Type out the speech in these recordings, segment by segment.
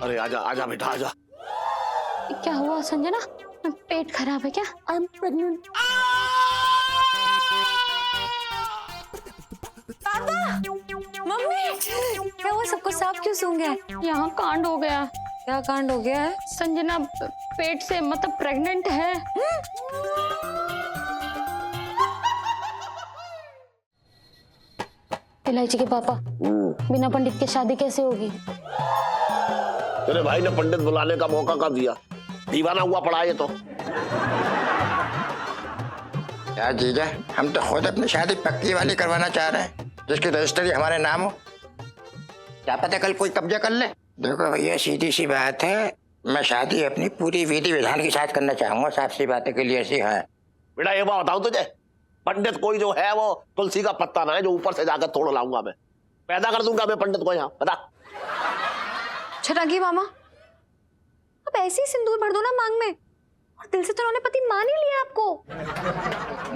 अरे आजा आजा बेटा आजा। क्या हुआ संजना, पेट खराब है क्या? I am pregnant. मम्मी क्या हुआ, सबको सांप क्यों सूंघ गया? यहाँ कांड हो गया। क्या कांड हो गया है? संजना पेट से मतलब प्रेग्नेंट है। इलायची के पापा, बिना पंडित के शादी कैसे होगी? तेरे भाई ने पंडित बुलाने का मौका कब दिया? दीवाना हुआ पड़ा ये तो। यार जीजा, हम तो खुद अपनी शादी पक्की वाली करवाना चाह रहे हैं, जिसकी रजिस्ट्री हमारे नाम हो। क्या पता कल कोई कब्जा कर ले। देखो भैया, सीधी सी बात है, मैं शादी अपनी पूरी विधि विधान के साथ करना चाहूंगा। साफ सी बातें के लिए ऐसी है। बेटा ये बात बताऊं तुझे, पंडित कोई जो है वो तुलसी का पत्ता ना है जो ऊपर से जाकर तोड़ लाऊंगा मैं। पैदा कर दूंगा मैं पंडित को यहाँ, बता। छटांगी मामा, अब ऐसे ही सिंदूर भर दो ना मांग में, और दिल से तो उन्होंने पति मान ही लिया आपको।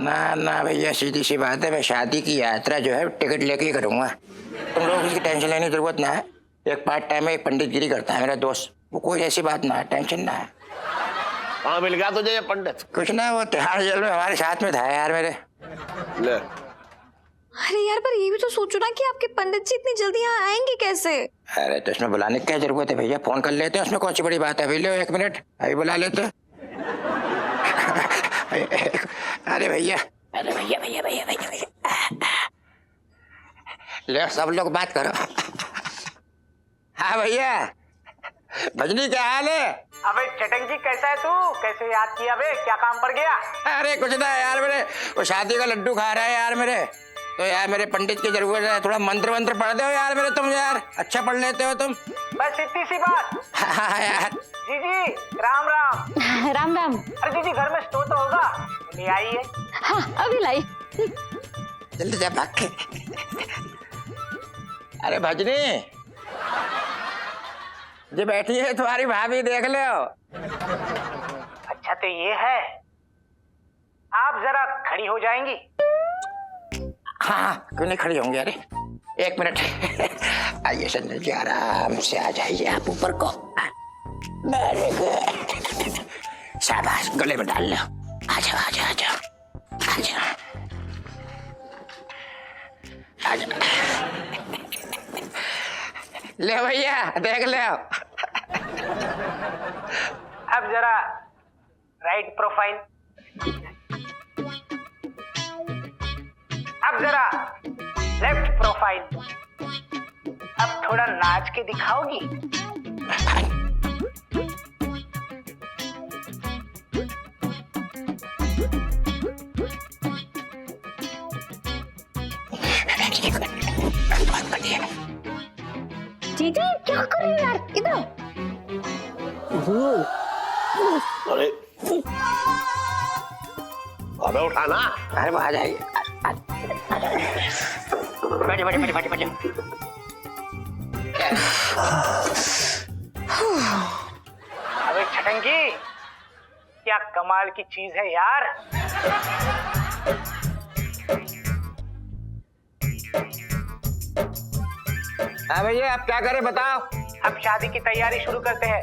ना ना भैया, सीधी सी बात है, मैं शादी की यात्रा जो है टिकट लेके ही करूंगा। तुम लोग इसकी टेंशन लेने की जरूरत ना है। एक पार्ट टाइम में एक पंडित गिरी करता है मेरा दोस्त, वो कोई ऐसी बात ना है, टेंशन ना है। कहाँ मिल गया तुझे ये पंडित? कुछ ना, वो तिहाड़ जेल में हमारे साथ में था यार मेरे। ले। अरे यार, पर ये भी तो सोचो ना कि आपके पंडित जी इतनी जल्दी यहाँ आएंगे कैसे? अरे तो इसमें बुलाने की क्या जरूरत है भैया, फोन कर लेते हैं, उसमें कौन सी बड़ी बात है। अभी लो 1 मिनट, अभी बुला लेते हैं। अरे भैया, अरे भैया भैया भैया भैया भैया, ले सब लोग बात करो। हाँ भैया, भजनी क्या हाल है? अबे चटंग जी, कैसा है तू? कैसे याद किया बे? क्या काम पड़ गया? अरे कुछ ना यार, मेरे वो शादी का लड्डू खा रहा है यार मेरे, तो यार मेरे पंडित की जरूरत है। थोड़ा मंत्र वंत्र पढ़ दो यार मेरे, तुम यार अच्छा पढ़ लेते हो तुम। बस इतनी सी बात। हाँ यार। जीजी राम राम। राम राम। अरे जीजी, घर में स्टोव तो होगा, ले आई है? हाँ अभी लाई। जल्दी जा भाग के। अरे भजनी जी बैठी है तुम्हारी भाभी, देख ले। अच्छा तो ये है, आप जरा खड़ी हो जाएंगी? हाँ क्यों नहीं खड़ी होंगे। अरे 1 मिनट। आइए संजय जी, आराम से आ जाइए आप ऊपर को। वेरी गुड, शाबाश, गले में डाल लो। आ जाओ आ जाओ आ जाओ आ जाओ आ जाओ। ले भैया देख ले। अब जरा राइट प्रोफाइल, अब जरा लेफ्ट प्रोफाइल। अब थोड़ा नाच के दिखाओगी? जीजी क्या कर रही हो यार, इधर। अरे अबे उठाना। अरे वो आ जाइए, बैठे बैठे बैठे बैठे बैठे। अबे छटंगी, क्या कमाल की चीज है यार। हाँ भैया, आप क्या करें बताओ। अब शादी की तैयारी शुरू करते हैं।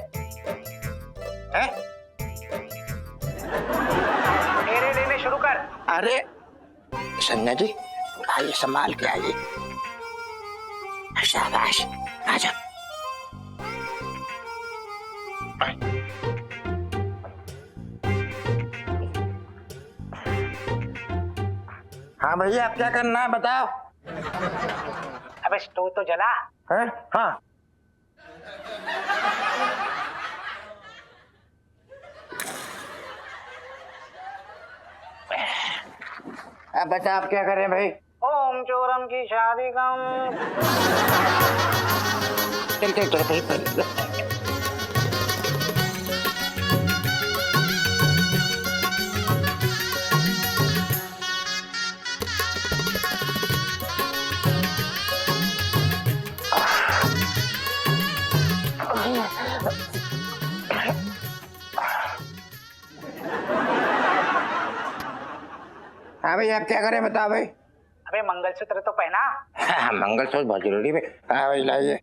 हैं? फेरे लेने शुरू कर। अरे संजय जी, आइए संभाल के आइए। शाबाश, आ जाओ। हाँ भैया, आप क्या करना है बताओ। अबे स्टोव तो जला। है? हाँ। अब बता, आप क्या करें भाई? ओम चोरम की शादी कम। चल चल चल भाई। हाँ भाई, आप क्या करें बताओ भाई। अबे मंगलसूत्र तो पहना। हाँ, मंगलसूत्र बहुत जरूरी है। हाँ भाई लाइए।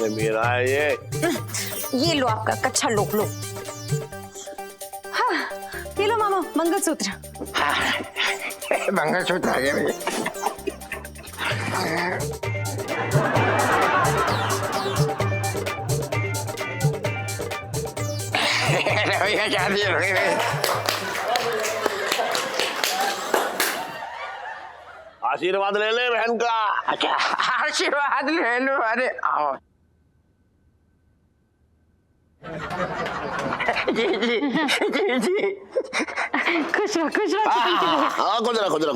से मेरा है ये लो आपका कच्चा लोक लो। हाँ ये लो मामा मंगलसूत्र। हाँ मंगलसूत्र आ गया भैया। भैया शादी हो गई भैया। आशीर्वाद ले ले बहन का। अच्छा आशीर्वाद ले लो। अरे आओ जी जी जी जी। खुश रहो खुश रहो। हाँ खुजरा खुजरा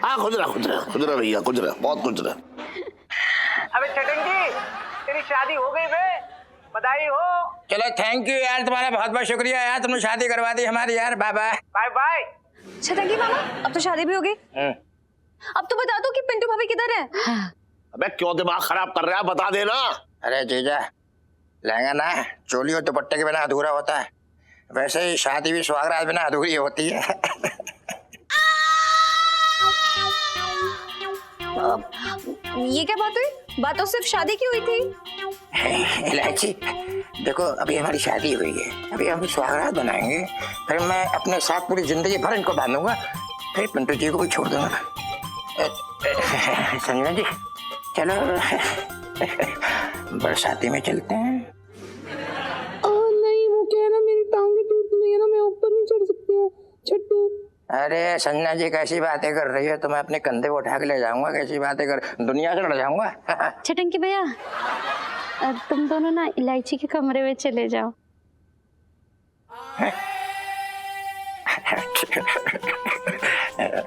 हाँ खुजरा खुजरा खुजरा भैया खुजरा बहुत खुजरा। अबे चटंगी तेरी शादी हो गई बे, बधाई हो। चलो थैंक यू यार, तुम्हारा बहुत बहुत शुक्रिया यार, तुमने शादी करवा दी हमारी यार। Bye bye bye bye. छतंगी मामा अब तो शादी भी हो गई। अब तो बता दो कि पिंटू भाभी किधर है। अबे क्यों दिमाग खराब कर रहा है, बता देना। अरे जीजा लहंगा ना चोली और दुपट्टे के बिना अधूरा होता है, वैसे ही शादी भी सुहागरात बिना अधूरी होती है। ये क्या बात हुई? बात तो सिर्फ शादी की हुई थी। इलायची देखो अभी हमारी शादी हुई है, अभी हम सुहागरात बनाएंगे, फिर मैं अपने साथ पूरी जिंदगी भर इनको बांधूंगा, फिर पिंटू जी को भी छोड़ दूंगा। संजना जी चलो बरसाती में चलते हैं। नहीं वो कह रहा मेरी टांगे टूट गई है ना, मैं ऊपर नहीं चढ़ सकती हूँ छट्टू। अरे संजना जी कैसी बातें कर रही हो, तो मैं अपने कंधे को उठा के ले जाऊंगा, कैसी बातें कर, दुनिया से लड़ जाऊंगा। छटंकी भैया तुम दोनों ना इलायची के कमरे में चले जाओ।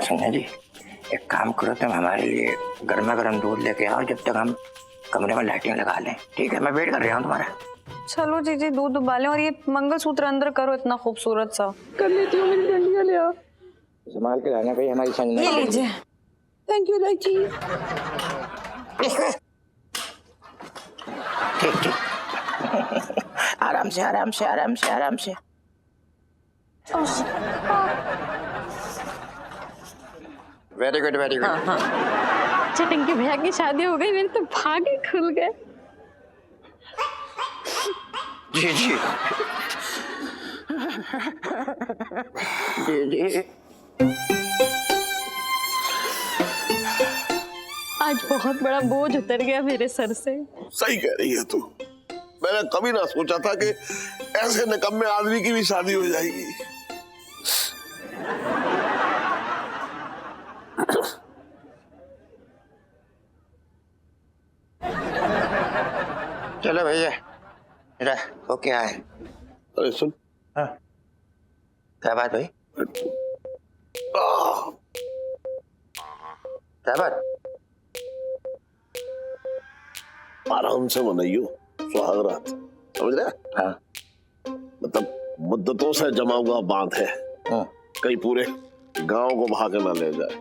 संजना जी एक काम करो, तुम हमारे लिए गर्मा गर्म दूध लेके आओ, जब तक हम कमरे में लाइटिंग लगा लें। ठीक है मैं वेट कर रहा हूँ तुम्हारा। चलो जीजी दूध उबालें और ये मंगलसूत्र अंदर करो इतना खूबसूरत सा। कर लेती हूँ, मेरी डंडियाँ ले आओ। संभाल के लाना भाई हमारी संजना। ये लीजिए। थैंक यू इलायची। ठीक ठीक आराम से आराम से आराम से आराम से। Very good very good. छटंकी भैया की शादी हो गई, मेरे तो भागे खुल गए। जी जी जी जी। आज बहुत बड़ा बोझ उतर गया मेरे सर से। सही कह रही है तू, मैंने कभी ना सोचा था कि ऐसे निकम्मे आदमी की भी शादी हो जाएगी। चलो भैया मेरा हो क्या है। अरे सुन। हाँ क्या बात भाई, क्या बात। आराम से मनाइयो सुहागरात, समझ रहे? हाँ मतलब मुद्दतों से जमा हुआ बांध है, कहीं पूरे गांव को बहा के ना ले जाए।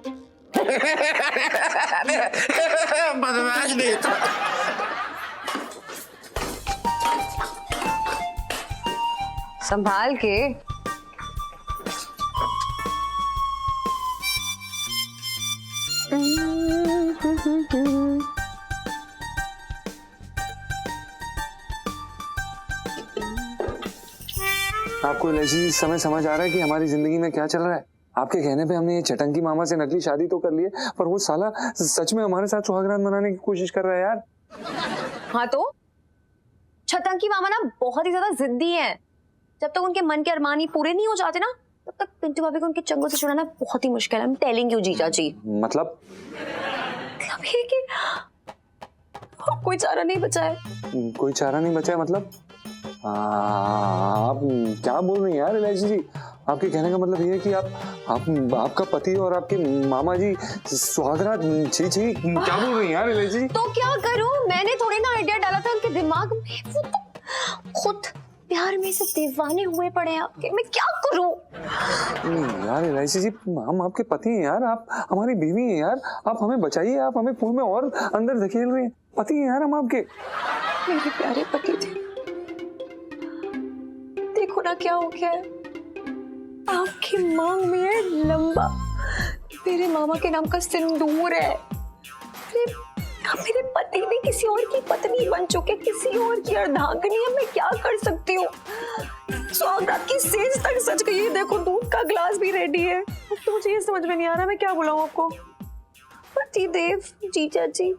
बदमाश नहीं तो। संभाल के। आपको इलायची इस समय समझ आ रहा है कि हमारी जिंदगी में क्या चल रहा है? आपके कहने पे हमने ये चटंकी मामा से नकली शादी तो कर ली है, पर वो साला सच में हमारे साथ सुहागरात मनाने की कोशिश कर रहा है यार। हाँ तो छतंकी मामा ना बहुत ही ज्यादा जिद्दी हैं। जब तक उनके मन के अरमान ही पूरे नहीं हो जाते ना, तब तक पिंटू भाभी को उनके चंगुल से छुड़ाना बहुत ही मुश्किल है। I'm telling you जीजा जी। मतलब ये कि कोई चारा नहीं बचा है। कोई चारा नहीं बचा है मतलब? आप क्या बोल रही हैं यार इलायची जी? आपके कहने का मतलब ये है कि आपका पति और आपके मामा जी सुहागरात, छी छी क्या बोल रही हैं यार इलायची जी? तो क्या करूं, मैंने थोड़ी ना आइडिया डाला था उनके दिमाग में, वो तो खुद प्यार में से दीवाने हुए पड़े हैं आपके। मैं क्या करूं? नहीं यार इलायची जी, हम आपके पति हैं यार, आप हमारी बीवी हैं यार, आप हमें बचाइए, आप हमें कुएं में और अंदर धकेल रहे हैं। पति हैं यार हम आपके। मेरे प्यारे पति थे, देखो ना क्या हो गया है। आपकी मांग में है लंबा मेरे मामा के नाम का सिंदूर है। मेरे पति भी किसी और की पत्नी बन चुके, किसी और की अर्धांगिनी है, मैं क्या कर सकती हूँ। सौगात की सेज तक सज गई है, देखो दूध का ग्लास भी रेडी है। अब तो मुझे ये समझ में नहीं आ रहा मैं क्या बुलाऊं आपको, पति देव, जीजा जी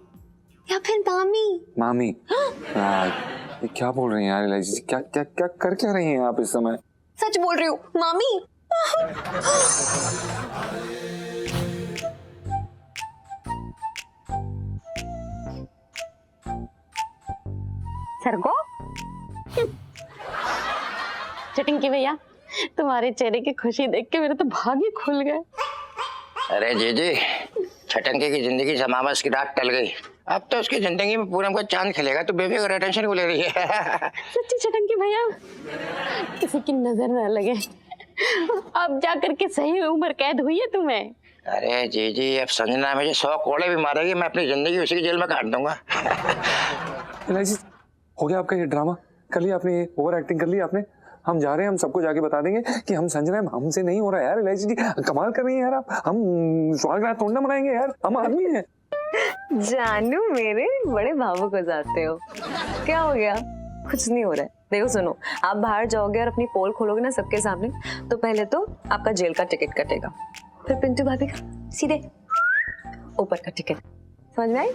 या फिर मामी। मामी ये क्या बोल रही हैं यार इलायची जी? क्या क्या क्या कर क्या रही हैं आप इस समय? सच बोल रही हूँ मामी। सरगो चटंकी भैया, तुम्हारे चेहरे की खुशी देख के मेरे तो भाग ही खुल गए। अरे जी छटंके की जिंदगी समावस की रात टल गई, अब तो उसकी जिंदगी में पूनम का चांद खिलेगा। तो बेफिक्र टेंशन को ले रही है। सच्ची चटंकी भैया, किसी की नजर न लगे, अब जा करके सही उम्र कैद हुई है तुम्हें। अरे जी अब संजना मुझे 100 कोड़े भी मारेगी, मैं अपनी जिंदगी उसी की जेल में काट दूंगा। इलायची हो गया आपका ये ड्रामा? कर लिया आपने, ये ओवर एक्टिंग कर ली आपने। हम जा रहे हैं, हम सबको जाके बता देंगे कि हम संजना, हमसे नहीं हो रहा यार। इलायची जी कमाल कर रही है यार आप। हम स्वागत तोड़ना मनाएंगे यार, हम आदमी हैं। जानू मेरे बड़े भावुक हो जाते हो। क्या हो गया? कुछ नहीं हो रहा है। देखो सुनो, आप बाहर जाओगे और अपनी पोल खोलोगे ना सबके सामने, तो पहले तो आपका जेल का टिकट कटेगा, फिर पिंटू भाभी का सीधे ऊपर का टिकट। समझ में आई?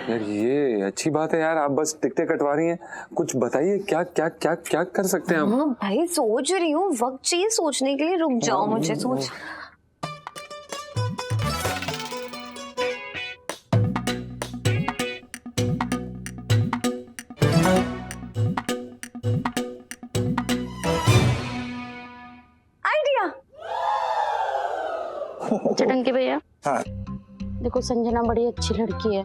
यार ये अच्छी बात है यार, आप बस टिकटें कटवा रही हैं। कुछ बताइए क्या क्या क्या क्या कर सकते हैं हम? हाँ भाई सोच रही हूँ, वक्त चाहिए सोचने के लिए, रुक जाओ मुझे सोच। आइडिया। चटंकी भैया हाँ। देखो, संजना बड़ी अच्छी लड़की है,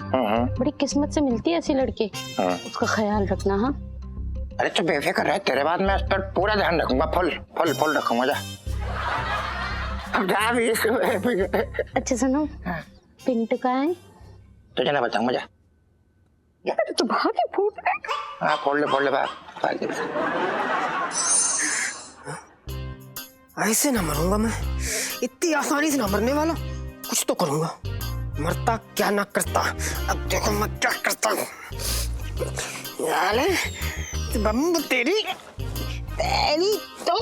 बड़ी किस्मत से मिलती है ऐसी लड़की। उसका ख्याल रखना। हाँ अरे तो बेफिक्र रह, तेरे बाद मैं उस पर पूरा ध्यान रखूंगा, फुल रखूंगा। जा अब जा भी। अच्छा सुनो, पिंटू का है? तुझे ना बताऊंगा, जा। तो भाभी फूट गए। हाँ फोड़ ले बाप। ऐसे ना मरूंगा मैं, इतनी आसानी से ना मरने वाला। कुछ तो करूंगा, मरता क्या ना करता। अब देखो मैं क्या करता हूँ। बम तेरी तो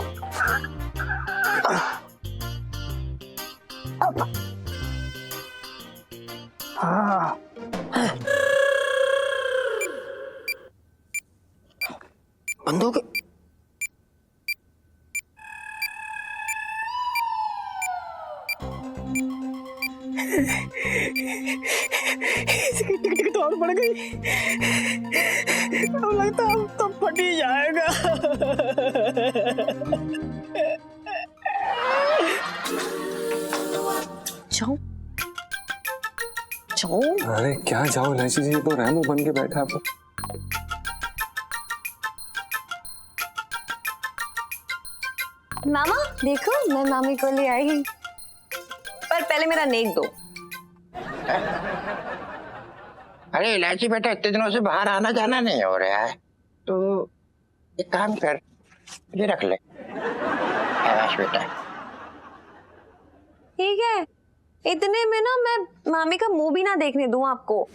बंद हो गए। इसकी टिकट और बढ़ गई, अब लगता है अब तो फट ही जाएगा। जाओ जाओ। अरे क्या जाओ इलायची जी, ये तो रैमो बन के बैठा आप। मामा देखो, मैं मामी को ले आई, पर पहले मेरा नेक दो। अरे इलायची बेटा, इतने दिनों से बाहर आना जाना नहीं हो रहा है, तो एक काम कर, ये रख ले। आवाज बेटा। ठीक है, इतने में ना मैं मामी का मुंह भी ना देखने दूं आपको।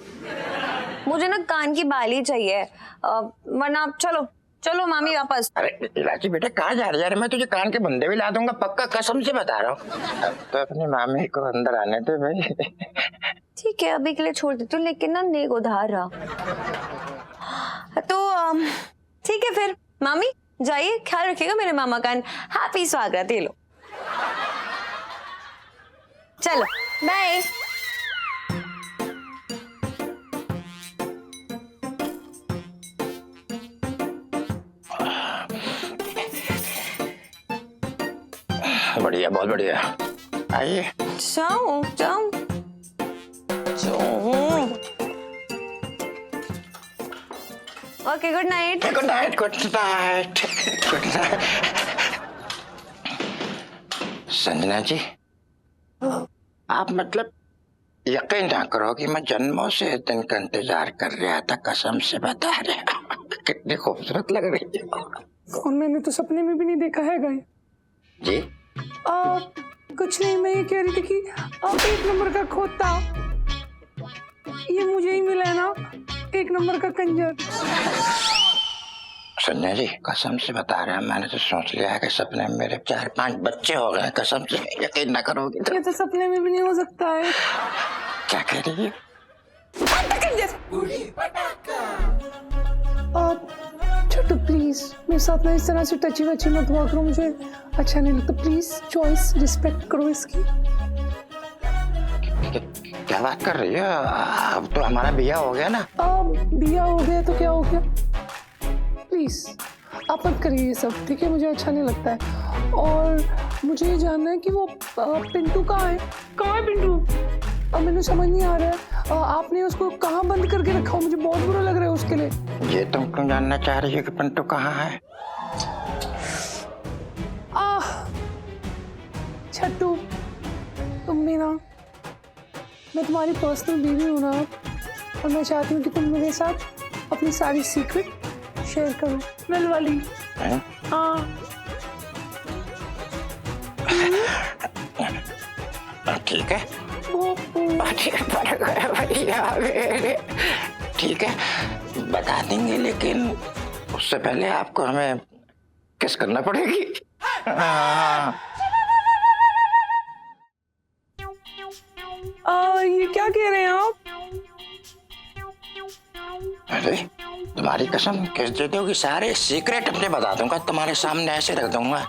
मुझे ना कान की बाली चाहिए, वरना चलो चलो मामी वापस। अरे इलायची बेटा कहाँ जा रही है? मैं तुझे कान के बंदे भी ला दूंगा, पक्का कसम से बता रहा हूँ। अब तो अपनी मामी को अंदर आने दे भाई। ठीक है, अभी के लिए छोड़ देती हूँ, लेकिन ना नेक उधार रहा। तो ठीक है फिर मामी जाइए, ख्याल रखिएगा मेरे मामा का। हैप्पी स्वागत। ये लो, चलो बाय। बढ़िया, बहुत बढ़िया। आइए। जाओ जाओ जाओ। Okay, good night. Good night, good night, good night. Sanjana ji, आप मतलब यकीन ना करो कि मैं जन्मों से इस दिन का इंतजार कर रहा था, कसम से बता रहा हूँ। कितनी खूबसूरत लग रही है। और मैंने तो सपने में भी नहीं देखा है गाय जी। कुछ नहीं, मैं ये कह रही थी कि आप 1 नंबर का खोता। ये मुझे ही मिला है ना, एक नंबर का कंजर। संजय जी कसम से बता रहे हैं, मैंने तो सोच लिया है कि सपने में मेरे 4-5 बच्चे हो गए। कसम से यकीन ना करोगे तो। ये तो सपने में भी नहीं हो सकता है। क्या कह रही है? छोटू प्लीज मेरे साथ ना इस तरह से टची वची मत हुआ करो, मुझे अच्छा नहीं लगता। प्लीज चॉइस रिस्पेक्ट करो इसकी। क्या बात कर रही है? अब तो हमारा बिया हो गया ना। अब बिया हो गया तो क्या हो गया? प्लीज आप मत करिए ये सब, ठीक है? मुझे अच्छा नहीं लगता है। और मुझे ये जानना है कि वो पिंटू कहाँ है? कहाँ है पिंटू? अब मैंने समझ नहीं आ रहा है, आपने उसको कहाँ बंद करके रखा? मुझे बहुत बुरा लग रहा है उसके लिए। ये तुम क्यों जानना चाह रही हो कि पिंटू कहाँ है? छट्टू तुम भी ना, मैं तुम्हारी पर्सनल बीवी हूँ ना, और मैं चाहती हूँ कि तुम मेरे साथ अपनी सारी सीक्रेट शेयर करो। वेल वाली। हाँ ठीक है ठीक है बता देंगे, लेकिन उससे पहले आपको हमें किस करना पड़ेगी। ये क्या कह रहे हैं आप? अरे तुम्हारी कसम किस देते हो कि सारे सीक्रेट अपने बता दूंगा, तुम्हारे सामने ऐसे रख दूंगा।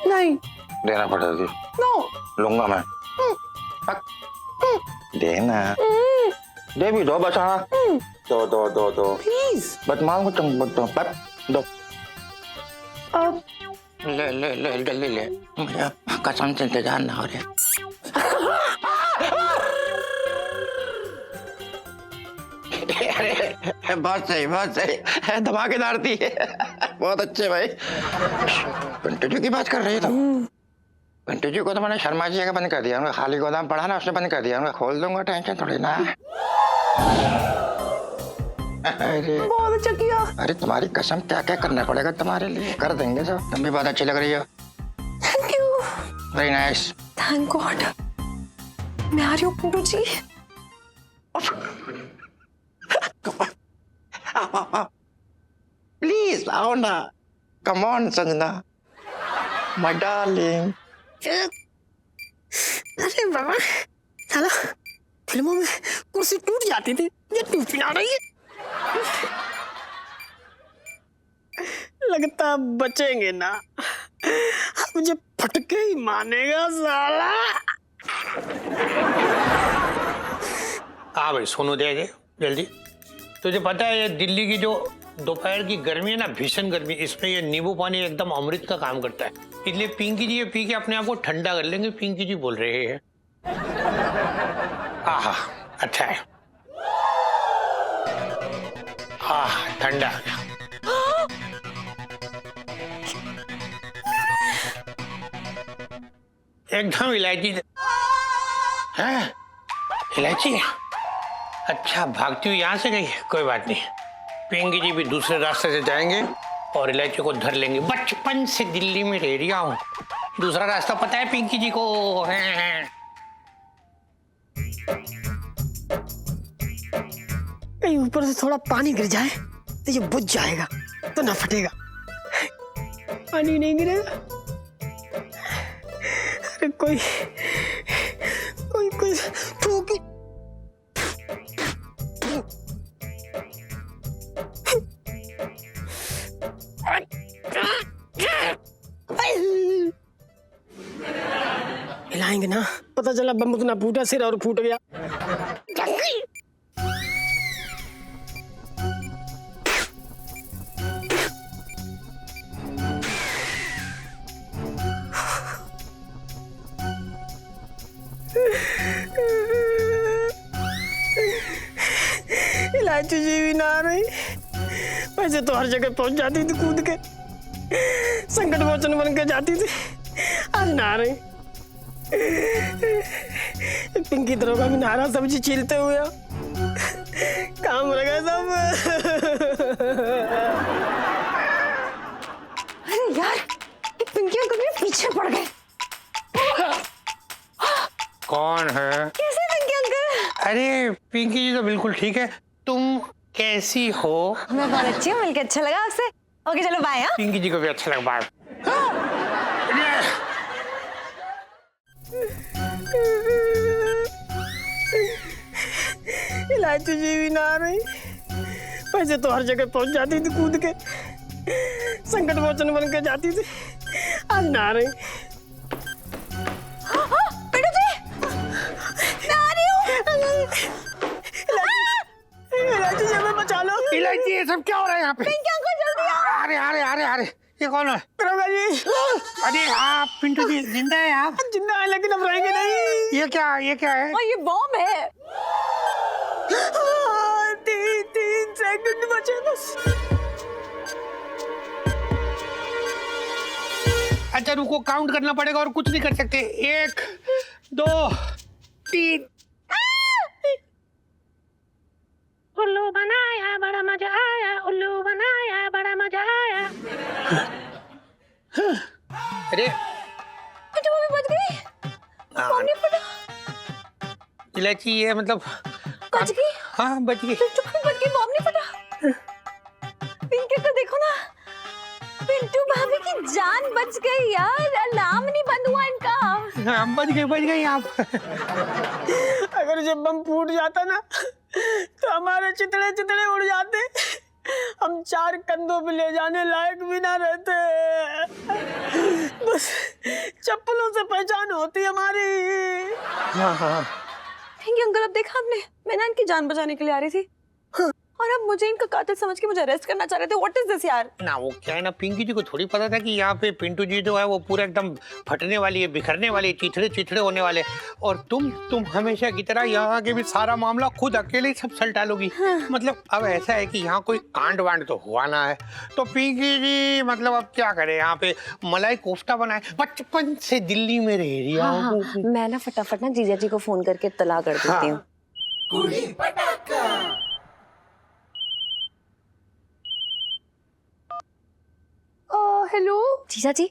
नहीं देना पड़ेगी। नो लूंगा मैं। देना दे भी दो बचा। दो दो दो दो प्लीज। बट मांगो तुम दो दो। अब ले ले ले जल्दी ले, मुझे कसम से इंतजार ना हो रहा। बहुत सही धमाकेदार थी। बहुत अच्छे भाई। पिंटू जी की बात कर रही है तुम? पिंटू जी को तो मैंने शर्मा जी का बंद कर दिया, उनका खाली गोदाम पड़ा ना, उसने बंद कर दिया। उनका खोल दूंगा, टेंशन थोड़ी ना। अरे बहुत अच्छा किया। अरे तुम्हारी कसम क्या क्या करना पड़ेगा तुम्हारे लिए, कर देंगे सब। तुम भी बहुत अच्छी लग रही हो। Thank you. Very nice. Thank God. मैं आ रही हूँ पिंटू जी। प्लीज आओ ना। Come on Sanjana, my darling. अरे बाबा साला, फिल्मों में कुर्सी टूट जाती थी, ये टूट ना रही है। लगता बचेंगे ना, मुझे फटके ही मानेगा साला। हाँ भाई सोनू दे दे जल्दी। तुझे पता है ये दिल्ली की जो दोपहर की गर्मी है ना, भीषण गर्मी, इसमें ये नींबू पानी एकदम अमृत का काम करता है। इसलिए पिंकी जी ये पी के अपने आप को ठंडा कर लेंगे। पिंकी जी बोल रहे हैं। आहा अच्छा है। आह ठंडा आ गया। एकदम इलायची है। इलायची अच्छा भागती हुई यहाँ से गई, कोई बात नहीं। पिंकी जी भी दूसरे रास्ते से जाएंगे और इलायची को धर लेंगे। बचपन से दिल्ली में रह रहा हूँ, दूसरा रास्ता पता है पिंकी जी को। कहीं ऊपर से थोड़ा पानी गिर जाए तो ये बुझ जाएगा, तो ना फटेगा। पानी नहीं गिरेगा। अरे कोई कोई कोई ठोकी। हिलाएंगे ना, पता चला बम उतना फूटा सिर और फूट गया। इलायची जी भी ना आ रही। वैसे तो हर जगह पहुंच जाती थी कूद के, संकट मोचन बन के जाती थी। आज ना आ रही। पिंकी दरोगा भी नारा सब्जी छीलते हुए काम लगा सब। अरे यार, ये पिंकी अंकल मेरे पीछे पड़ गए। कौन है? कैसे पिंकी अंकल? अरे पिंकी जी तो बिल्कुल ठीक है, तुम कैसी हो? मैं बहुत अच्छी हूँ, मिलकर अच्छा लगा आपसे। ओके चलो बाय। हाँ पिंकी जी को भी अच्छा लगा, बाय। इलायची जी भी ना आ रही, वैसे तो हर जगह पहुंच जाती थी कूद के, संकट मोचन बन के जाती थी, आज ना आ रही। पिंटू जी मैं आ रही हूँ। इलायची जी हमें बचा लो। इलायची ये सब क्या हो रहा है यहाँ पे? पिंकी अंकल जल्दी आओ। अरे अरे अरे अरे ये कौन है? दरोगा जी, अरे आप पिंटू जी जिंदा है आप? जिंदा है लेकिन अब रहेंगे नहीं। ये क्या है? और ये बॉम्ब है। 3 सेकंड बचे बस। अच्छा रुको, काउंट करना पड़ेगा और कुछ नहीं कर सकते। 1 2 3। उल्लू बनाया बड़ा मजा आया, उल्लू बनाया बड़ा मजा आया। अरे पिंटू भाभी बच गई। बॉम्ब नहीं फटा। इलायची ये मतलब बच गई। हाँ बच गई। पिंटू भाभी बच गई, बॉम्ब नहीं फटा। पिंकी को देखो ना, पिंटू भाभी की जान बच गई यार, अलार्म नहीं बंद हुआ इनका। हाँ बच गई आप। अगर जब बम फूट जाता ना तो हमारे चितड़े चितड़े उड़ जाते, हम 4 कंधों पे ले जाने लायक भी ना रहते, बस चप्पलों से पहचान होती हमारी। हाँ पिंकी अंकल अब देखा आपने, मैं ना इनकी जान बचाने के लिए आ रही थी और अब मुझे इनका कातिल समझ के मुझे अरेस्ट करना चाह रहे थे। व्हाट इज दिस यार? ना वो क्या है ना, पिंकी जी को थोड़ी पता था कि यहाँ पे पिंटू जी जो है वो पूरा एकदम फटने वाली है, बिखरने वाली है, चिथड़े होने वाले। और तुम हमेशा की तरह यहाँ आके भी सारा मामला खुद अकेले ही सब सलटा लोगी। मतलब अब ऐसा है कि यहाँ कोई कांड वांड तो हुआ ना है, तो पिंकी जी मतलब अब क्या करे, यहाँ पे मलाई कोफ्ता बनाए, बचपन से दिल्ली में रह रही है। हाँ, मैं ना फटाफट ना जीजा जी को फोन करके इत्तला कर देती हूँ। हेलो जीजा जी,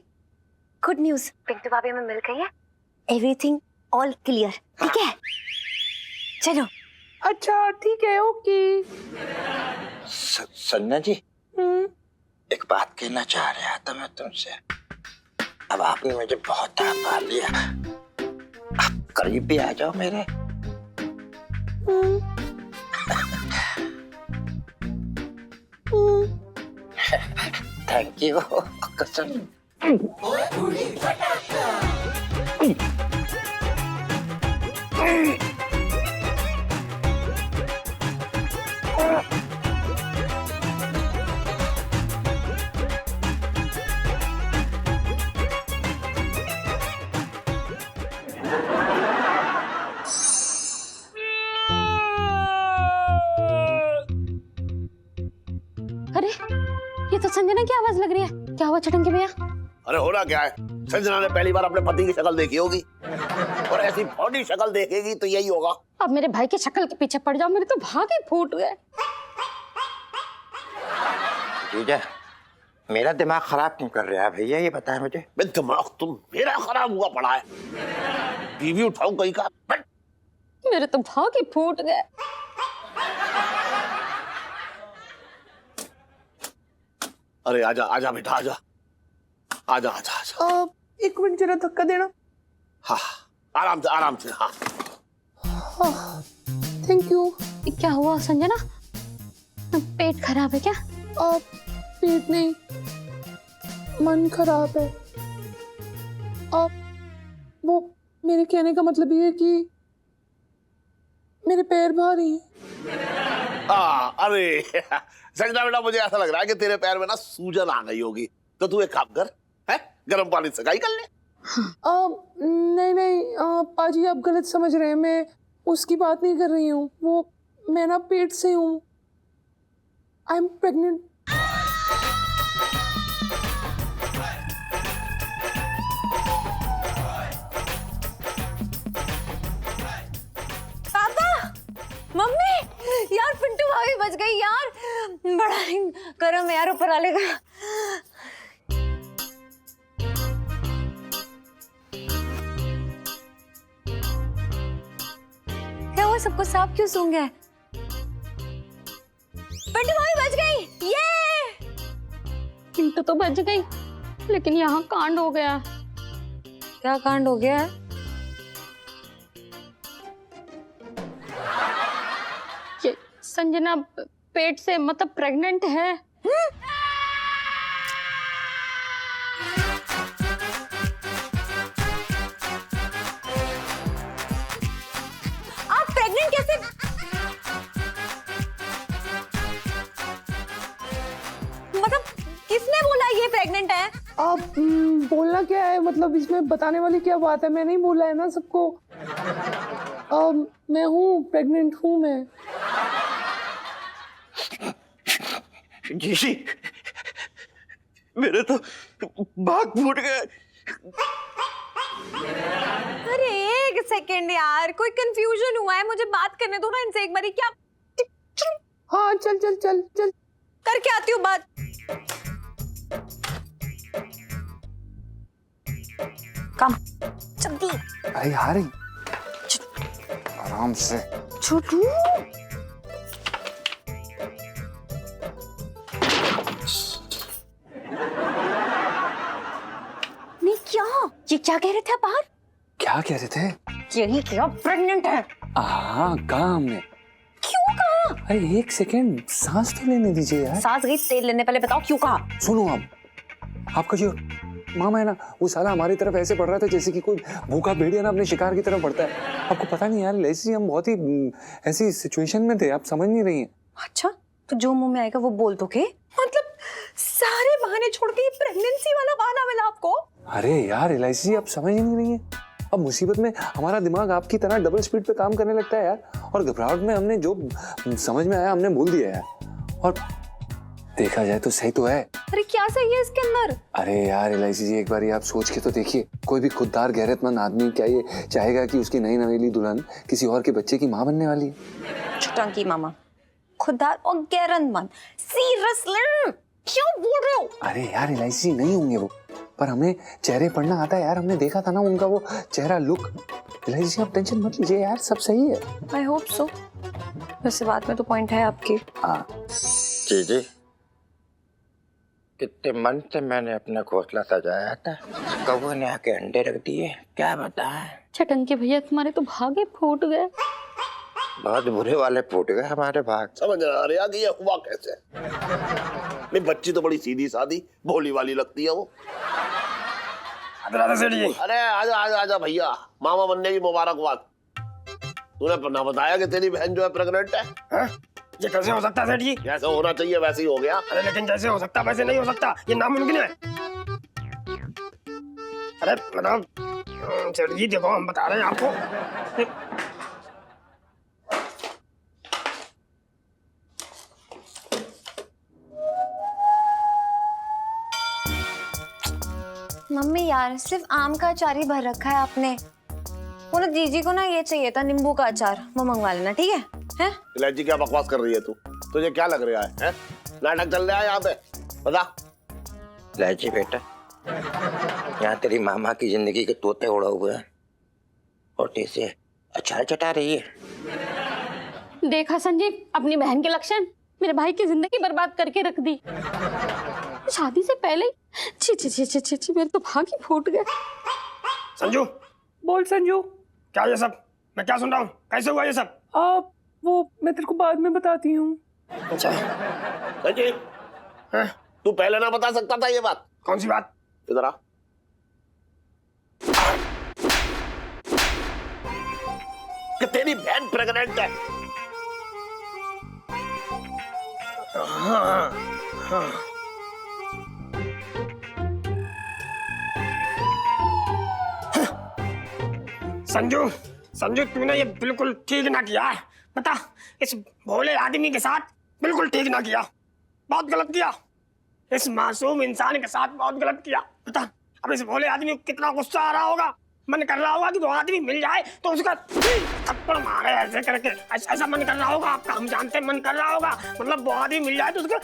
गुड न्यूज, पिंटू भाभी हमें मिल गई है, एवरीथिंग ऑल क्लियर। ठीक है चलो। अच्छा ठीक है ओके। संजना जी, एक बात कहना चाह रहा था मैं तुमसे। अब आपने मुझे बहुत तड़पा लिया, आप करीब भी आ जाओ मेरे। थैंक यू कसम। अरे ये तो संजना की आवाज लग रही है। क्या हुआ चटंके भैया? अरे हो रहा क्या है, संजना ने पहली बार अपने पति की शक्ल देखी होगी और ऐसी बॉडी शक्ल देखेगी तो यही होगा। अब मेरे भाई की शक्ल के पीछे पड़ जाओ, मेरे तो भाग ही फूट गए। जीजा, मेरा दिमाग खराब क्यों कर रहा है भैया, ये बताएं मुझे। दिमाग तुम मेरा खराब हुआ पड़ा है, टीवी उठाऊं कहीं का। मेरे तो भाग ही फूट गए। अरे आजा आजा बेटा आजा आजा आजा आजा। 1 मिनट जरा धक्का देना। हाँ आराम से हाँ। Thank you. क्या हुआ संजना, पेट खराब है क्या? पेट नहीं, मन खराब है। वो मेरे कहने का मतलब ये है कि मेरे पैर भारी हैं। अरे संजना बेटा, मुझे ऐसा लग रहा है कि तेरे पैर में ना सूजन आ गई होगी, तो तू एक काम कर, है गर्म पानी से सेकाई कर ले। नहीं पाजी आप गलत समझ रहे हैं, मैं उसकी बात नहीं कर रही हूँ। वो मैं ना पेट से हूँ, आई एम प्रेग्नेंट। मम्मी यार, पिंटू भाभी बच गई यार, बड़ा ही गरम है यार ऊपर वाले का। क्या हुआ सबको सांप क्यों सूंघ गया? पिंटू भाभी बच गई, ये पिंटू तो बच गई, लेकिन यहाँ कांड हो गया। क्या कांड हो गया है? ये संजना पेट से मतलब प्रेग्नेंट है। आप प्रेग्नेंट कैसे? मतलब किसने बोला ये प्रेग्नेंट है? अब बोलना क्या है, मतलब इसमें बताने वाली क्या बात है? मैं नहीं बोला है ना सबको। मैं हूँ, प्रेग्नेंट हूँ मैं। जी मेरे तो भाग फूट गए। अरे एक सेकेंड यार, कोई कंफ्यूजन हुआ है, मुझे बात करने दो ना इनसे एक बारी। क्या? हाँ चल चल चल चल करके आती हूँ बात। कम जल्दी। अरे यार आराम से। छोटू नहीं, क्या ये क्या कह रहे थे बाहर? क्या कह रहे थे? यही क्या प्रेग्नेंट है? हाँ कहा हमने। क्यों कहा? अरे एक सेकेंड सांस तो लेने दीजिए यार। सांस गई तेल लेने, पहले बताओ क्यों कहा? सुनो आपका जो मामा है ना, वो साला हमारी तरफ ऐसे पड़ रहा था जैसे कि कोई भूखा भेड़िया ना अपने शिकार की तरफ बढ़ता है। आपको पता नहीं यार, ऐसी हम बहुत ही ऐसी सिचुएशन में थे, आप समझ नहीं रही हैं। अच्छा तो जो मुंह में आएगा वो बोल दोगे? मतलब सारे बहाने छोड़ के ये प्रेगनेंसी वाला बहाना मिला आपको? अरे यार एलआईसी जी, आप समझ ही नहीं रही हैं। अब मुसीबत में हमारा दिमाग आपकी तरह डबल स्पीड पे काम करने लगता है यार, और घबराहट में हमने जो समझ में आया हमने बोल दिया यार। और देखा जाए तो सही तो है। अरे क्या सही है इसके अंदर? अरे यार एलआईसी जी, एक बार आप सोच के तो देखिए, कोई भी खुददार गैरतमंद आदमी क्या ये चाहेगा कि उसकी नई नवेली दुल्हन किसी और के बच्चे की माँ बनने वाली है? छुटंकी मामा, खुददार और गैरतमंद, सीरियसली क्यों बोल रहे हो? अरे यार एलआईसी जी नहीं होंगे वो, पर हमें चेहरे पढ़ना आता है यार, हमने देखा था ना उनका वो चेहरा लुक। एलआईसी जी आप टेंशन मत लीजिए यार, सब सही है। I hope so. वैसे बात में तो पॉइंट है आपकी। हाँ जी कितने मन से मैंने अपना घोंसला सजाया था, कौवे ने आके अंडे रख दिए, क्या बताएं। छटंके भैया तुम्हारे तो भागे फूट गए। बहुत बुरे वाले फूट गए हमारे भाग। समझ आ रहा कि ये हुआ कैसे। नहीं बच्ची तो बड़ी सीधी सादी भोली वाली लगती है वो। अरे आजा आजा आजा भैया, मामा बनने की मुबारकबाद। तूने ना बताया कि तेरी बहन जो है प्रेग्नेंट है? ये कैसे हो सकता है सेठ जी? जैसे होना चाहिए वैसे ही हो गया। अरे लेकिन जैसे हो सकता वैसे नहीं हो सकता, ये नामुमकिन है। अरे मतलब सेठ जी देखो, हम बता रहे हैं आपको। मम्मी यार सिर्फ आम का अचार ही भर रखा है आपने। वो ना जीजी को ना ये चाहिए था नींबू का अचार, वो मंगवा लेना ठीक है? हैं? इलायची क्या बकवास कर रही है तू? तुझे क्या लग रहा है? नाटक चल रहा है यहाँ पे, बता। लाजी बेटा, यहाँ तेरी मामा की जिंदगी के तोते उड़ा हुए हैं और तेरे अचार चटा रही है। देखा संजीव अपनी बहन के लक्षण, मेरे भाई की जिंदगी बर्बाद करके रख दी शादी से पहले ही। छी छी छी छी छी, मेरे तो भाग ही फूट गए। संजू बोल संजू। क्या ये सब मैं क्या सुन रहा हूँ? कैसे हुआ ये सब? वो मैं तेरे को बाद में बताती हूँ। अच्छा संजीव तू पहले ना बता सकता था ये बात? कौन सी बात? इधर आ। कि तेरी बहन प्रेग्नेंट है। हाँ। संजू संजू तूने ये बिल्कुल ठीक ना किया। बता, इस भोले आदमी के साथ बिल्कुल ठीक ना किया, बहुत गलत किया। इस मासूम इंसान के साथ बहुत गलत किया। बता अब इस भोले आदमी को कितना गुस्सा आ रहा होगा। मन कर रहा होगा कि वो आदमी मिल जाए तो उसका थप्पड़ मारे ऐसे करके, ऐसा मन कर रहा होगा आपका, हम जानते हैं मन कर रहा होगा, मतलब वो आदमी मिल जाए तो उसको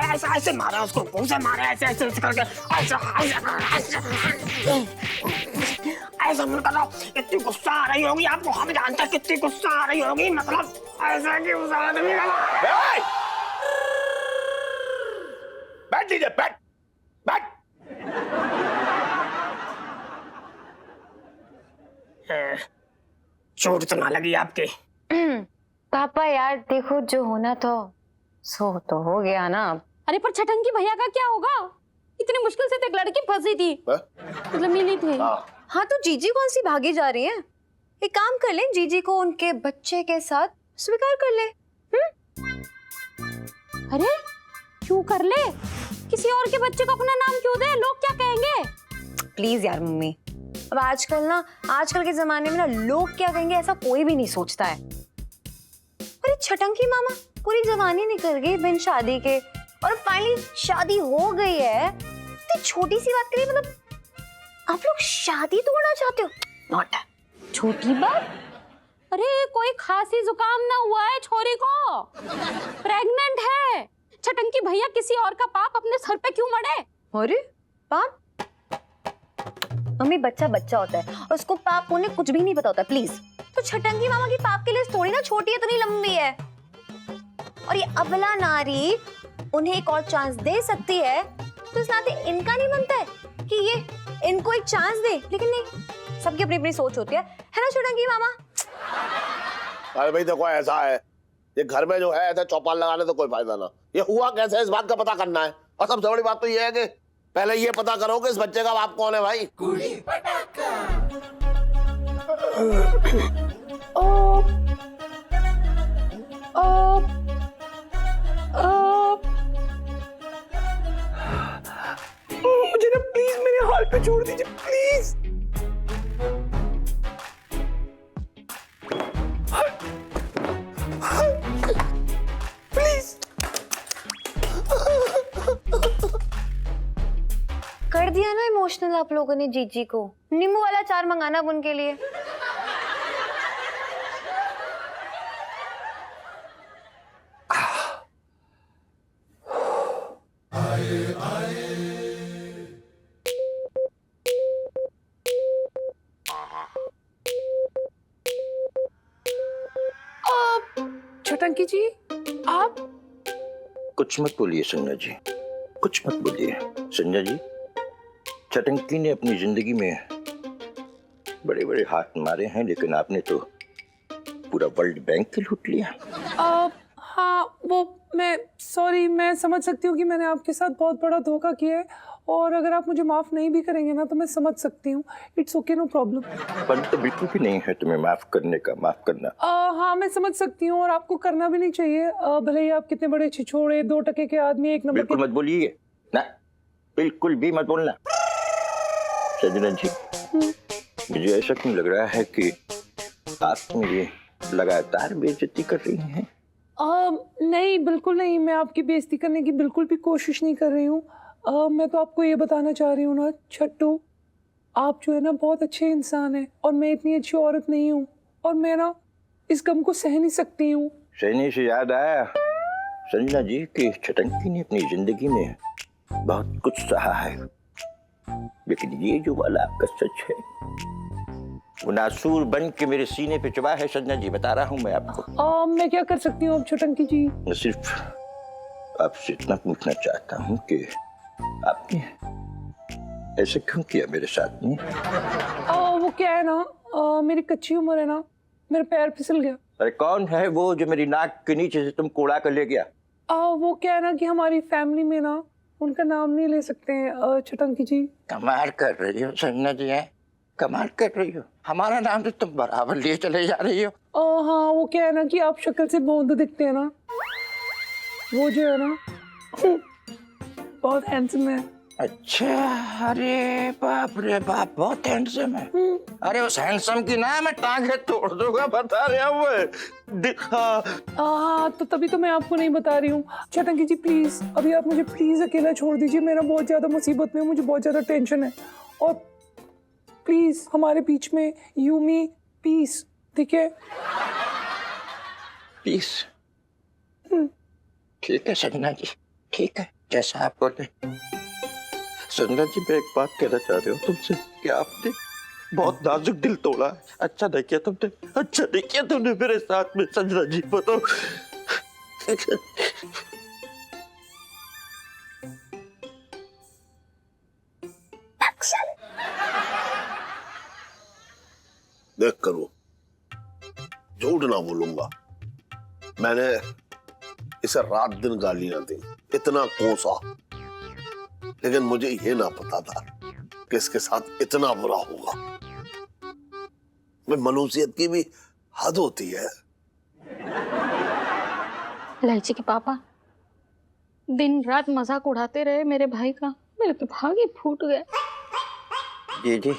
ऐसा ऐसे मारा, उसको मुंह से मारा, ऐसे ऐसे करके, ऐसा मन कर रहा हो। कितनी गुस्सा आ रही होगी आपको, हम जानते हैं कितनी गुस्सा आ रही होगी, मतलब ऐसा कि उस आदमी का बैठ लीजिए, बैठ बैठ। चोट तो ना लगी आपके? पापा यार देखो, जो होना तो सो तो हो गया ना। अरे पर छठंकी भैया का क्या होगा? इतनी मुश्किल से तो एक लड़की फंसी थी, मतलब मिली थी। हाँ तो जीजी कौन सी भागी जा रही है? एक काम कर ले, जीजी को उनके बच्चे के साथ स्वीकार कर ले। अरे क्यों कर ले? किसी और के बच्चे को अपना नाम क्यों दे? लोग क्या कहेंगे? प्लीज यार मम्मी, अब आजकल के जमाने में ना लोग क्या कहेंगे ऐसा कोई भी नहीं सोचता है। अरे छठंकी मामा पूरी जवानी निकल गई बिन शादी के, और फाइनली शादी हो गई है। तो छोटी सी बात करिए, मतलब आप लोग शादी तोड़ना चाहते हो? नॉट छोटी बात। अरे कोई खांसी जुकाम ना हुआ है छोरी को, प्रेग्नेंट है। छठंकी भैया किसी और का पाप अपने सर पे क्यों मढ़े? अरे पाप? मम्मी बच्चा बच्चा होता है और उसको पाप पुण्य कुछ भी नहीं पता होता, प्लीज। तो छठंकी मामा की पाप की लिस्ट थोड़ी ना छोटी है, इतनी लंबी है। और ये अबला नारी उन्हें एक और चांस दे सकती है, तो इस नाते इनका नहीं बनता है कि ये इनको एक चांस दे? लेकिन नहीं, सबकी अपनी अपनी सोच होती है ना छठंकी मामा? अरे भाई देखो, ऐसा है ये घर में जो है ऐसा चौपाल लगाने तो कोई फायदा ना। ये हुआ कैसे, इस बात का पता करना है। और सबसे बड़ी बात तो ये है कि पहले ये पता करो कि इस बच्चे का बाप कौन है भाई। मुझे ना प्लीज मेरे हाल पे छोड़ दीजिए, प्लीज। कर दिया ना इमोशनल आप लोगों ने जीजी को। नींबू वाला अचार मंगाना अब उनके लिए। छठंकी जी आप? कुछ मत बोलिए संजना जी, कुछ मत बोलिए संजना जी। छठंकी ने अपनी जिंदगी में बड़े बड़े हाथ मारे हैं, लेकिन आपने तो पूरा वर्ल्ड बैंक लूट लिया। हाँ वो मैं सॉरी, मैं समझ सकती हूँ कि मैंने आपके साथ बहुत बड़ा धोखा किया है, और अगर आप मुझे माफ नहीं भी करेंगे ना तो मैं समझ सकती हूँ। It's okay, no problem. पर तो बिल्कुल भी नहीं है तुम्हें माफ करने का, माफ करना। हाँ मैं समझ सकती हूँ, और आपको करना भी नहीं चाहिए। भले ही आप कितने बड़े छिछोड़े 2 टके के आदमी, 1 नंबर बिल्कुल मत बोलिए ना, बिल्कुल भी मत बोलना संजना जी। मुझे ऐसा क्यों लग रहा है कि आप मुझे लगातार बेइज्जती कर रही हैं? नहीं बिल्कुल नहीं, मैं आपकी बेइज्जती करने की बिल्कुल भी कोशिश नहीं कर रही हूँ। मैं तो आपको ये बताना चाह रही हूँ ना छट्टू, आप जो है ना बहुत अच्छे इंसान हैं, और मैं इतनी अच्छी औरत नहीं हूँ, और मैं ना इस गम को सह नहीं सकती हूँ। सहने से याद आया संजना जी कि छठंकी ने अपनी जिंदगी में बहुत कुछ सहा है, लेकिन ये जो वाला आपका सच है वो नासूर बन के मेरे सीने पे चुभा है संजना जी, बता रहा हूँ मैं आपको। मैं क्या कर सकती हूँ अब छठंकी जी? मैं सिर्फ आपसे इतना पूछना चाहता हूँ कि आपने ऐसे क्यों किया मेरे साथ में? वो क्या है ना, मेरी कच्ची उम्र है ना, मेरा पैर फिसल गया। अरे कौन है वो जो मेरी नाक के नीचे से तुमको उड़ा कर ले गया? वो क्या है ना कि हमारी फैमिली में ना उनका नाम नहीं ले सकते हैं छठंकी जी। कमाल कर रही हो संजना जी, है कमाल कर रही हो। हमारा नाम तो तुम बराबर लिए चले जा रही हो। हाँ वो क्या है ना कि आप शक्ल से बोंद दिखते हैं ना, वो जो है ना बहुत हैंडसम है, अच्छा, अरे बाप रे बाप, बहुत हैंडसम है। अरे उस हैंडसम की ना मैं टांगे तोड़ दूंगा, बता रहे हैं हाँ, तो तभी तो मैं आपको नहीं बता रही हूँ। चटंकी जी प्लीज, अभी आप मुझे प्लीज अकेला छोड़ दीजिए। मेरा बहुत ज्यादा मुसीबत में, मुझे बहुत ज्यादा टेंशन है। और प्लीज हमारे बीच में यू मी पीस, ठीक है? पीस, ठीक है संजना जी, ठीक है, जैसा आप बोले। संजना जी, मैं एक बात कहना चाह रही हूँ तुमसे कि आपने बहुत नाजुक दिल तोड़ा है। अच्छा नहीं किया तुमने, अच्छा नहीं किया तुमने मेरे साथ में संजना जी, बताओ। देख करो, झूठ ना बोलूंगा, मैंने इसे रात दिन गालियां दी, इतना कोसा, लेकिन मुझे ये ना पता था कि इसके साथ इतना बुरा होगा। मैं मनुष्यत की भी हद होती है। इलायची के पापा दिन रात मजाक उड़ाते रहे मेरे भाई का, मेरे तो भाग ही फूट गए। जी जी,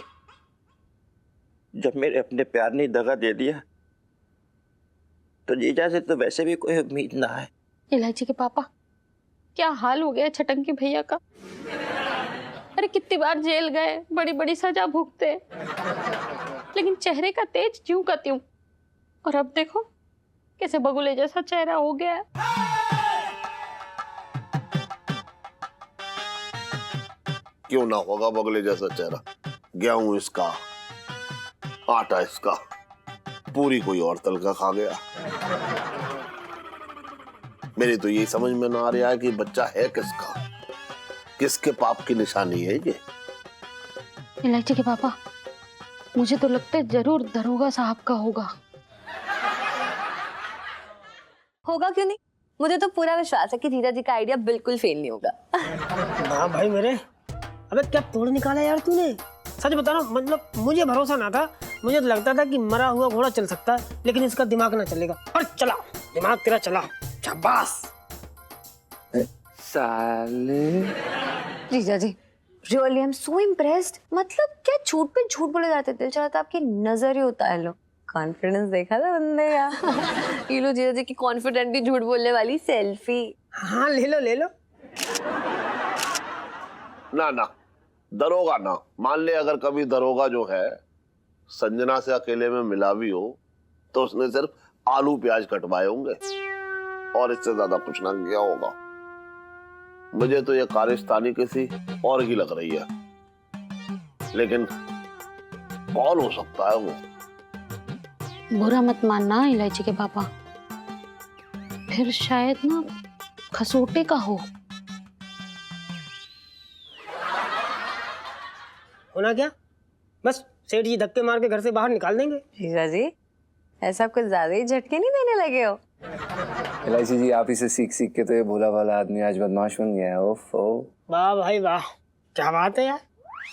जब मेरे अपने प्यार ने दगा दे दिया तो जीजा से तो वैसे भी कोई उम्मीद ना है। इलायची के पापा क्या हाल हो गया छटंकी भैया का। अरे कितनी बार जेल गए, बड़ी बड़ी सजा भुगते, लेकिन चेहरे का तेज ज्यों का त्यों। और अब देखो कैसे बगुले जैसा चेहरा हो गया है। क्यों ना होगा बगले जैसा चेहरा, गेहूं इसका, आटा इसका, पूरी कोई और तलका खा गया। मेरी तो यही समझ में ना आ रहा है कि बच्चा है किसका, किसके पाप की निशानी है ये। इलायची के पापा मुझे तो लगता है जरूर दरोगा साहब का होगा। होगा क्यों नहीं, मुझे तो पूरा विश्वास है कि जीजा जी का आइडिया बिल्कुल फेल नहीं होगा। वाह भाई मेरे, अबे क्या तोड़ निकाला यार तूने। सच बता रहा हूँ, मतलब मुझे भरोसा ना था। मुझे तो लगता था कि मरा हुआ घोड़ा चल सकता है, लेकिन इसका दिमाग ना चलेगा। और चला, दिमाग तेरा चला, शाबाश। साले, जीजा जी really I am so impressed. मतलब क्या झूठ पे झूठ बोले जाते, दिल चाहता था आपकी नजर ही उतार लो। कॉन्फिडेंस देखा था बंदे का। ये लो जीजा जी की कॉन्फिडेंटली झूठ बोलने वाली सेल्फी। हाँ ले लो ले लो। ना ना, दरोगा ना, मान ले अगर कभी दरोगा जो है संजना से अकेले में मिला भी हो तो उसने सिर्फ आलू प्याज कटवाए होंगे और इससे ज्यादा कुछ ना किया होगा। मुझे तो ये कारिस्तानी किसी और की लग रही है, लेकिन कौन हो सकता है वो? बुरा मत मानना इलायची के पापा, फिर शायद ना खसोटे का हो। होना क्या, बस सेठ जी धक्के मार के घर से बाहर निकाल देंगे। जीजा जी ऐसा कुछ ज्यादा ही झटके नहीं देने लगे हो। इलायची जी आप इसे सीख सीख के तो ये भोला भाला आदमी आज बदमाश बन गया है। ओफो, वाह भाई वाह, क्या बात है यार,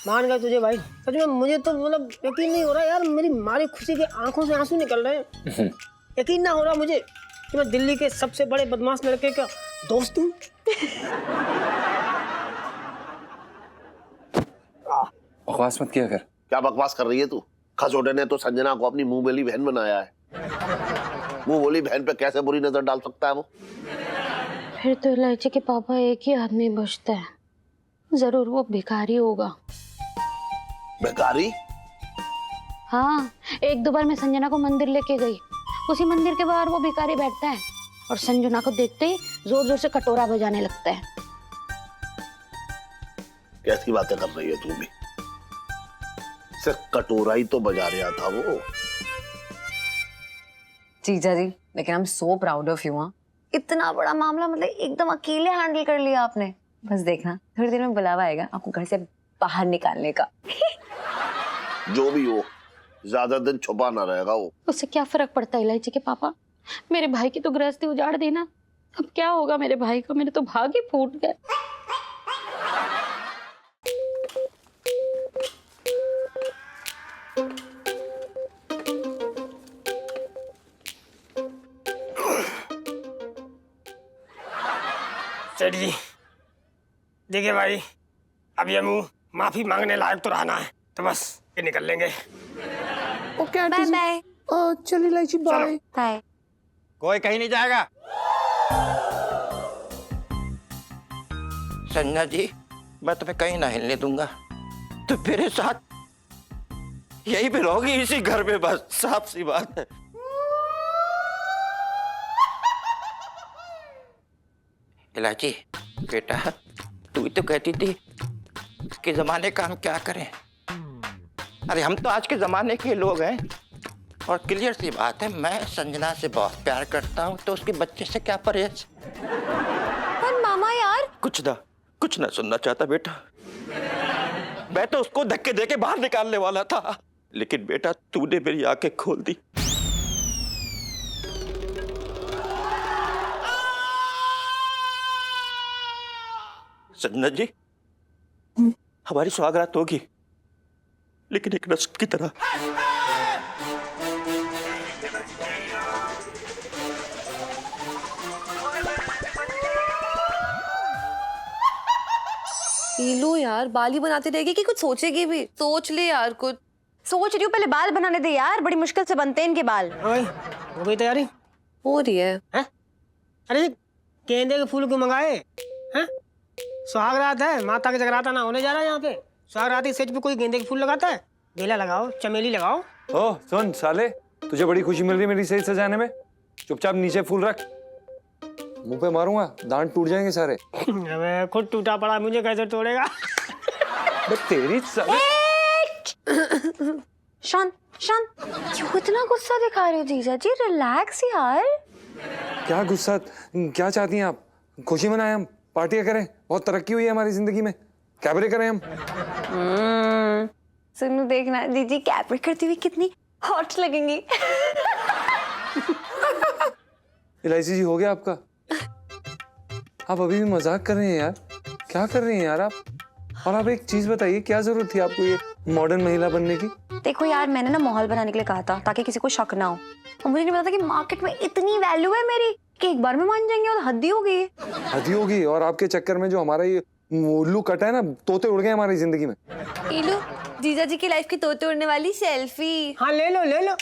मान गए तुझे भाई। सच में मुझे तो मतलब यकीन नहीं हो रहा यार, मेरी मारी खुशी के आंखों से आंसू निकल रहे हैं। यकीन ना हो रहा मुझे कि मैं दिल्ली के सबसे बड़े बदमाश लड़के का दोस्त हूँ। बकवास मत किया कर। क्या बकवास कर रही है तू? खसोटे ने तो संजना को अपनी मुंह बोली बहन बनाया है। मुंह बोली बहन पे कैसे बुरी नजर डाल सकता है वो? फिर तो इलायची के पापा एक ही आदमी बचता है, जरूर वो भिखारी होगा। भिखारी? हाँ, एक दो बार मैं संजना को मंदिर लेके गई, उसी मंदिर के बाहर वो भिखारी बैठता है और संजना को देखते ही जोर जोर से कटोरा बजाने लगता है। कैसी बातें कर रही है तू भी? सिर्फ कटोरा ही तो बजा रहा था वो। जीजा जी लेकिन आई am so proud of you. हाँ, इतना बड़ा मामला मतलब एकदम अकेले हैंडल कर लिया आपने। बस देखना थोड़ी देर में बुलावा आएगा आपको घर से बाहर निकालने का। जो भी हो, ज्यादा दिन छुपा ना रहेगा वो। उससे क्या फर्क पड़ता है इलायची के पापा, मेरे भाई की तो गृहस्थी उजाड़ देना। अब क्या होगा मेरे भाई को, मेरे तो भाग ही फूट गए। सेठ जी देखिए भाई, अब ये मुंह माफी मांगने लायक तो रहना है, तो बस ये निकल लेंगे। ओके आंटी बाय जी। बाय चलिए इलायची, बाय। बाय। कोई कहीं नहीं जाएगा। संजना जी, मैं तुम्हें कहीं ना हिलने दूंगा। तो मेरे साथ यही पे रहोगी, इसी घर में, बस साफ सी बात है। इलायची बेटा, तू ही तो कहती थी कि जमाने का हम क्या करें। अरे हम तो आज के जमाने के लोग हैं, और क्लियर सी बात है, मैं संजना से बहुत प्यार करता हूँ, तो उसके बच्चे से क्या परहेज। पर मामा यार, कुछ ना सुनना चाहता बेटा। मैं तो उसको धक्के देके बाहर निकालने वाला था, लेकिन बेटा तूने मेरी आंखें खोल दी। संजना जी, हमारी स्वागत होगी, लेकिन एक नस्ल की तरह। लो यार, बाल ही बनाते रहेगी कि कुछ सोचेगी भी? सोच ले यार कुछ। सोच रही हूँ, पहले बाल बनाने दे यार, बड़ी मुश्किल से बनते हैं इनके बाल। ओए, हो गई तैयारी? हो रही है। हैं? अरे गेंदे के फूल क्यों मंगाए हैं? सुहाग रात है, माता के जगराता ना होने जा रहा है यहाँ पे। सुहाग रात के सेज पे कोई गेंदे के फूल लगाता है? बेला लगाओ, चमेली लगाओ। ओ सुन साले, तुझे बड़ी खुशी मिल रही है मेरी सही सजाने में? चुपचाप नीचे फूल रख, मुंह पे मारूंगा, दांत टूट जाएंगे सारे। मैं खुद टूटा पड़ा, मुझे कैसे तोड़ेगा? तेरी साले। शांत शांत, क्यों इतना गुस्सा दिखा रहे हो जीजा जी? रिलैक्स यार। क्या गुस्सा, क्या चाहती हैं आप? खुशी मनाएं हम, पार्टियां करें, बहुत तरक्की हुई है हमारी जिंदगी में, कैबरे करें हम। सुनो देखना दीदी, कैबरे करती हुई कितनी हॉट लगेंगी। इलायची जी, हो गया आपका? आप अभी भी मजाक कर रहे हैं यार, क्या कर रहे हैं यार आप? और आप एक चीज बताइए, क्या जरूरत थी आपको ये मॉडर्न महिला बनने की? देखो यार, मैंने ना माहौल बनाने के लिए कहा था ताकि किसी को शक ना हो, और मुझे नहीं पता था कि मार्केट में इतनी वैल्यू है मेरी कि एक बार में मान जाएंगे, और हद ही होगी। हद ही होगी, और आपके चक्कर में जो हमारा ये उल्लू कटा है ना, तोते उड़ गए हमारी जिंदगी में। लो जीजा जी की लाइफ की तोते उड़ने वाली सेल्फी। हाँ ले लो ले लो।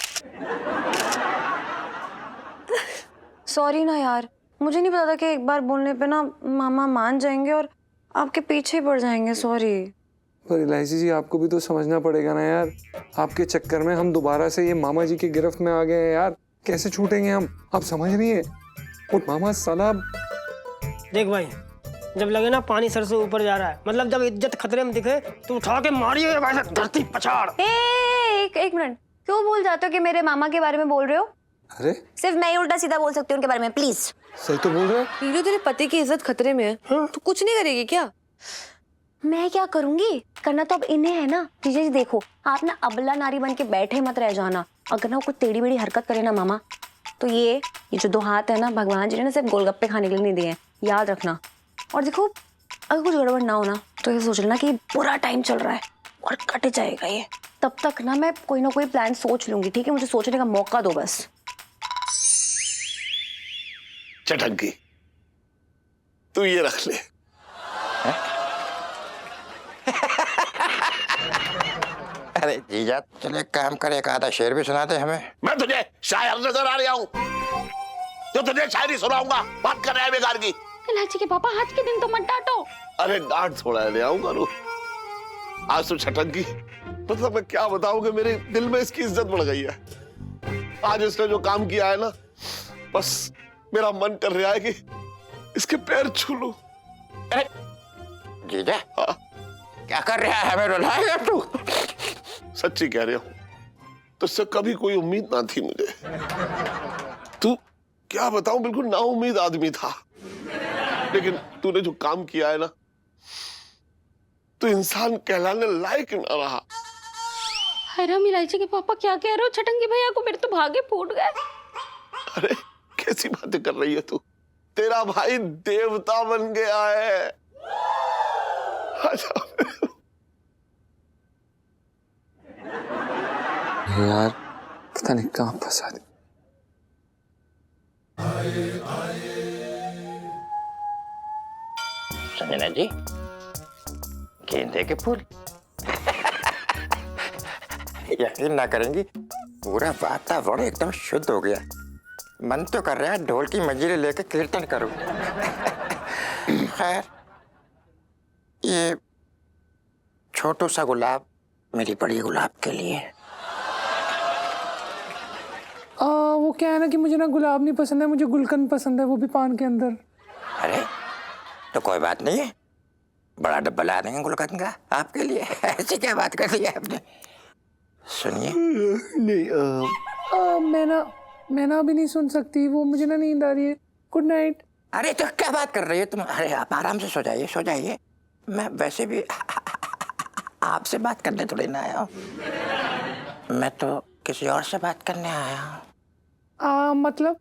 सॉरी ना यार, मुझे नहीं पता था कि एक बार बोलने पे ना मामा मान जाएंगे और आपके पीछे ही पड़ जाएंगे। सॉरी। पर इलायची जी, आपको भी तो समझना पड़ेगा ना यार, आपके चक्कर में हम दोबारा से ये मामा जी की गिरफ्त में आ गए हैं यार, कैसे छूटेंगे हम? आप समझ रही है? और मामा साला, देख भाई, जब लगे ना पानी सर से ऊपर जा रहा है, मतलब जब इज्जत खतरे में दिखे तो उठा के मारिए वैसे धरती पछाड़। एक मिनट, क्यों भूल जाते हो कि मेरे मामा के बारे में बोल रहे हो? अरे सिर्फ मैं ही उल्टा सीधा बोल सकती हूँ उनके बारे में, प्लीज। सही तो बोल रहे हैं। नीलू, तेरे पति की इज्जत खतरे में है, तो कुछ नहीं करेगी क्या? मैं क्या करूंगी? करना तो अब इन्हें है ना। जीजा जी देखो, आप ना अबला नारी बन के बैठे मत रह जाना। अगर ना कुछ टेढ़ी बेढ़ी हरकत करे ना मामा, तो ये जो 2 हाथ है ना, भगवान जी ने ना सिर्फ गोलगप्पे खाने के लिए नहीं दिए हैं, याद रखना। और देखो, अगर कुछ गड़बड़ ना हो ना, तो ये सोच लेना कि बुरा टाइम चल रहा है और कट जाएगा ये। तब तक ना मैं कोई ना कोई प्लान सोच लूंगी, ठीक है? मुझे सोचने का मौका दो बस। चटंकी, तू ये रख ले। अरे जीजा, चल एक काम करे, एक आधा शेर भी सुना दे हमें। मैं तुझे शायर नजर आ रहा हूँ जो तुझे शायरी सुनाऊंगा? बात कर रहा है बेकार की। इलायची के पापा, आज के दिन तो मत डांटो। अरे डांट थोड़ा ले आऊंगा रू। आज तो छटंकी, मतलब मैं क्या बताऊं कि मेरे दिल में इसकी इज्जत बढ़ गई है। आज इसने जो काम किया है ना, बस मेरा मन कर रहा है कि इसके पैर छू लूं। जीजा, हाँ। क्या कर रहा है, हमें रुलाएगा तू? सच्ची कह रहा हूं, तुझसे कभी कोई उम्मीद ना थी मुझे। तू, क्या बताऊं, बिल्कुल नाउम्मीद आदमी था, लेकिन तूने जो काम किया है ना, तू इंसान कहलाने लायक ना रहा। हैराम, इलायची के पापा क्या कह रहे हो? छटंगी भैया को मेरे तो भागे फूट गए। अरे कैसी बातें कर रही है तू? तेरा भाई देवता बन गया है। यार पता नहीं कहाँ फंसा दी। संजना जी, गेंदे के फूल। यकीन ना करेंगी, पूरा वातावरण एकदम शुद्ध हो गया। मन तो कर रहा है ढोल की मंजीरें लेकर कीर्तन करूं। खैर, ये छोटू सा गुलाब मेरी बड़ी गुलाब के लिए। वो क्या है ना कि मुझे ना गुलाब नहीं पसंद है, मुझे गुलकंद पसंद है, वो भी पान के अंदर। अरे तो कोई बात नहीं है, बड़ा डब्बा ला देंगे गुलकंद का आपके लिए। ऐसी क्या बात कर दी आपने? सुनिए। मैं ना अभी नहीं सुन सकती, वो मुझे ना नींद आ रही है। Good night. अरे तो क्या बात कर रही है तुम? अरे आप आराम से सो जाइए, सो जाइए। मैं वैसे भी आपसे बात करने थोड़ी ना आया हूँ, मैं तो किसी और से बात करने आया हूँ। मतलब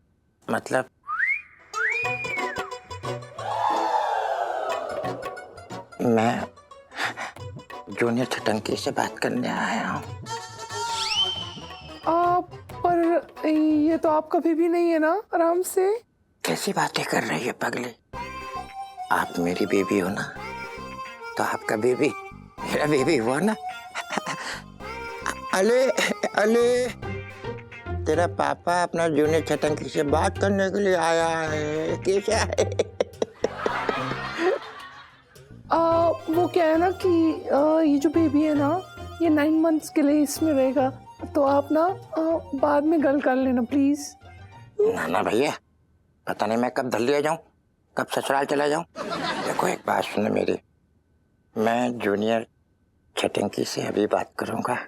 मैं जूनियर छटंकी से बात करने आया हूँ। पर ये तो आपका बेबी नहीं है ना, आराम से। कैसी बातें कर रही है पगली? आप मेरी बेबी हो ना, तो आपका बेबी मेरा बेबी हुआ ना। अले अले, तेरा पापा अपना जूनियर छटंकी से बात करने के लिए आया है। कैसा है? वो क्या है ना कि ये जो बेबी है ना, ये 9 मंथ्स के लिए इसमें रहेगा, तो आप ना बाद में गल कर लेना प्लीज। ना भैया, पता नहीं मैं कब दिल्ली आ जाऊं, कब ससुराल चला जाऊं। देखो एक बात सुनो मेरी, मैं जूनियर छटंकी से अभी बात करूंगा।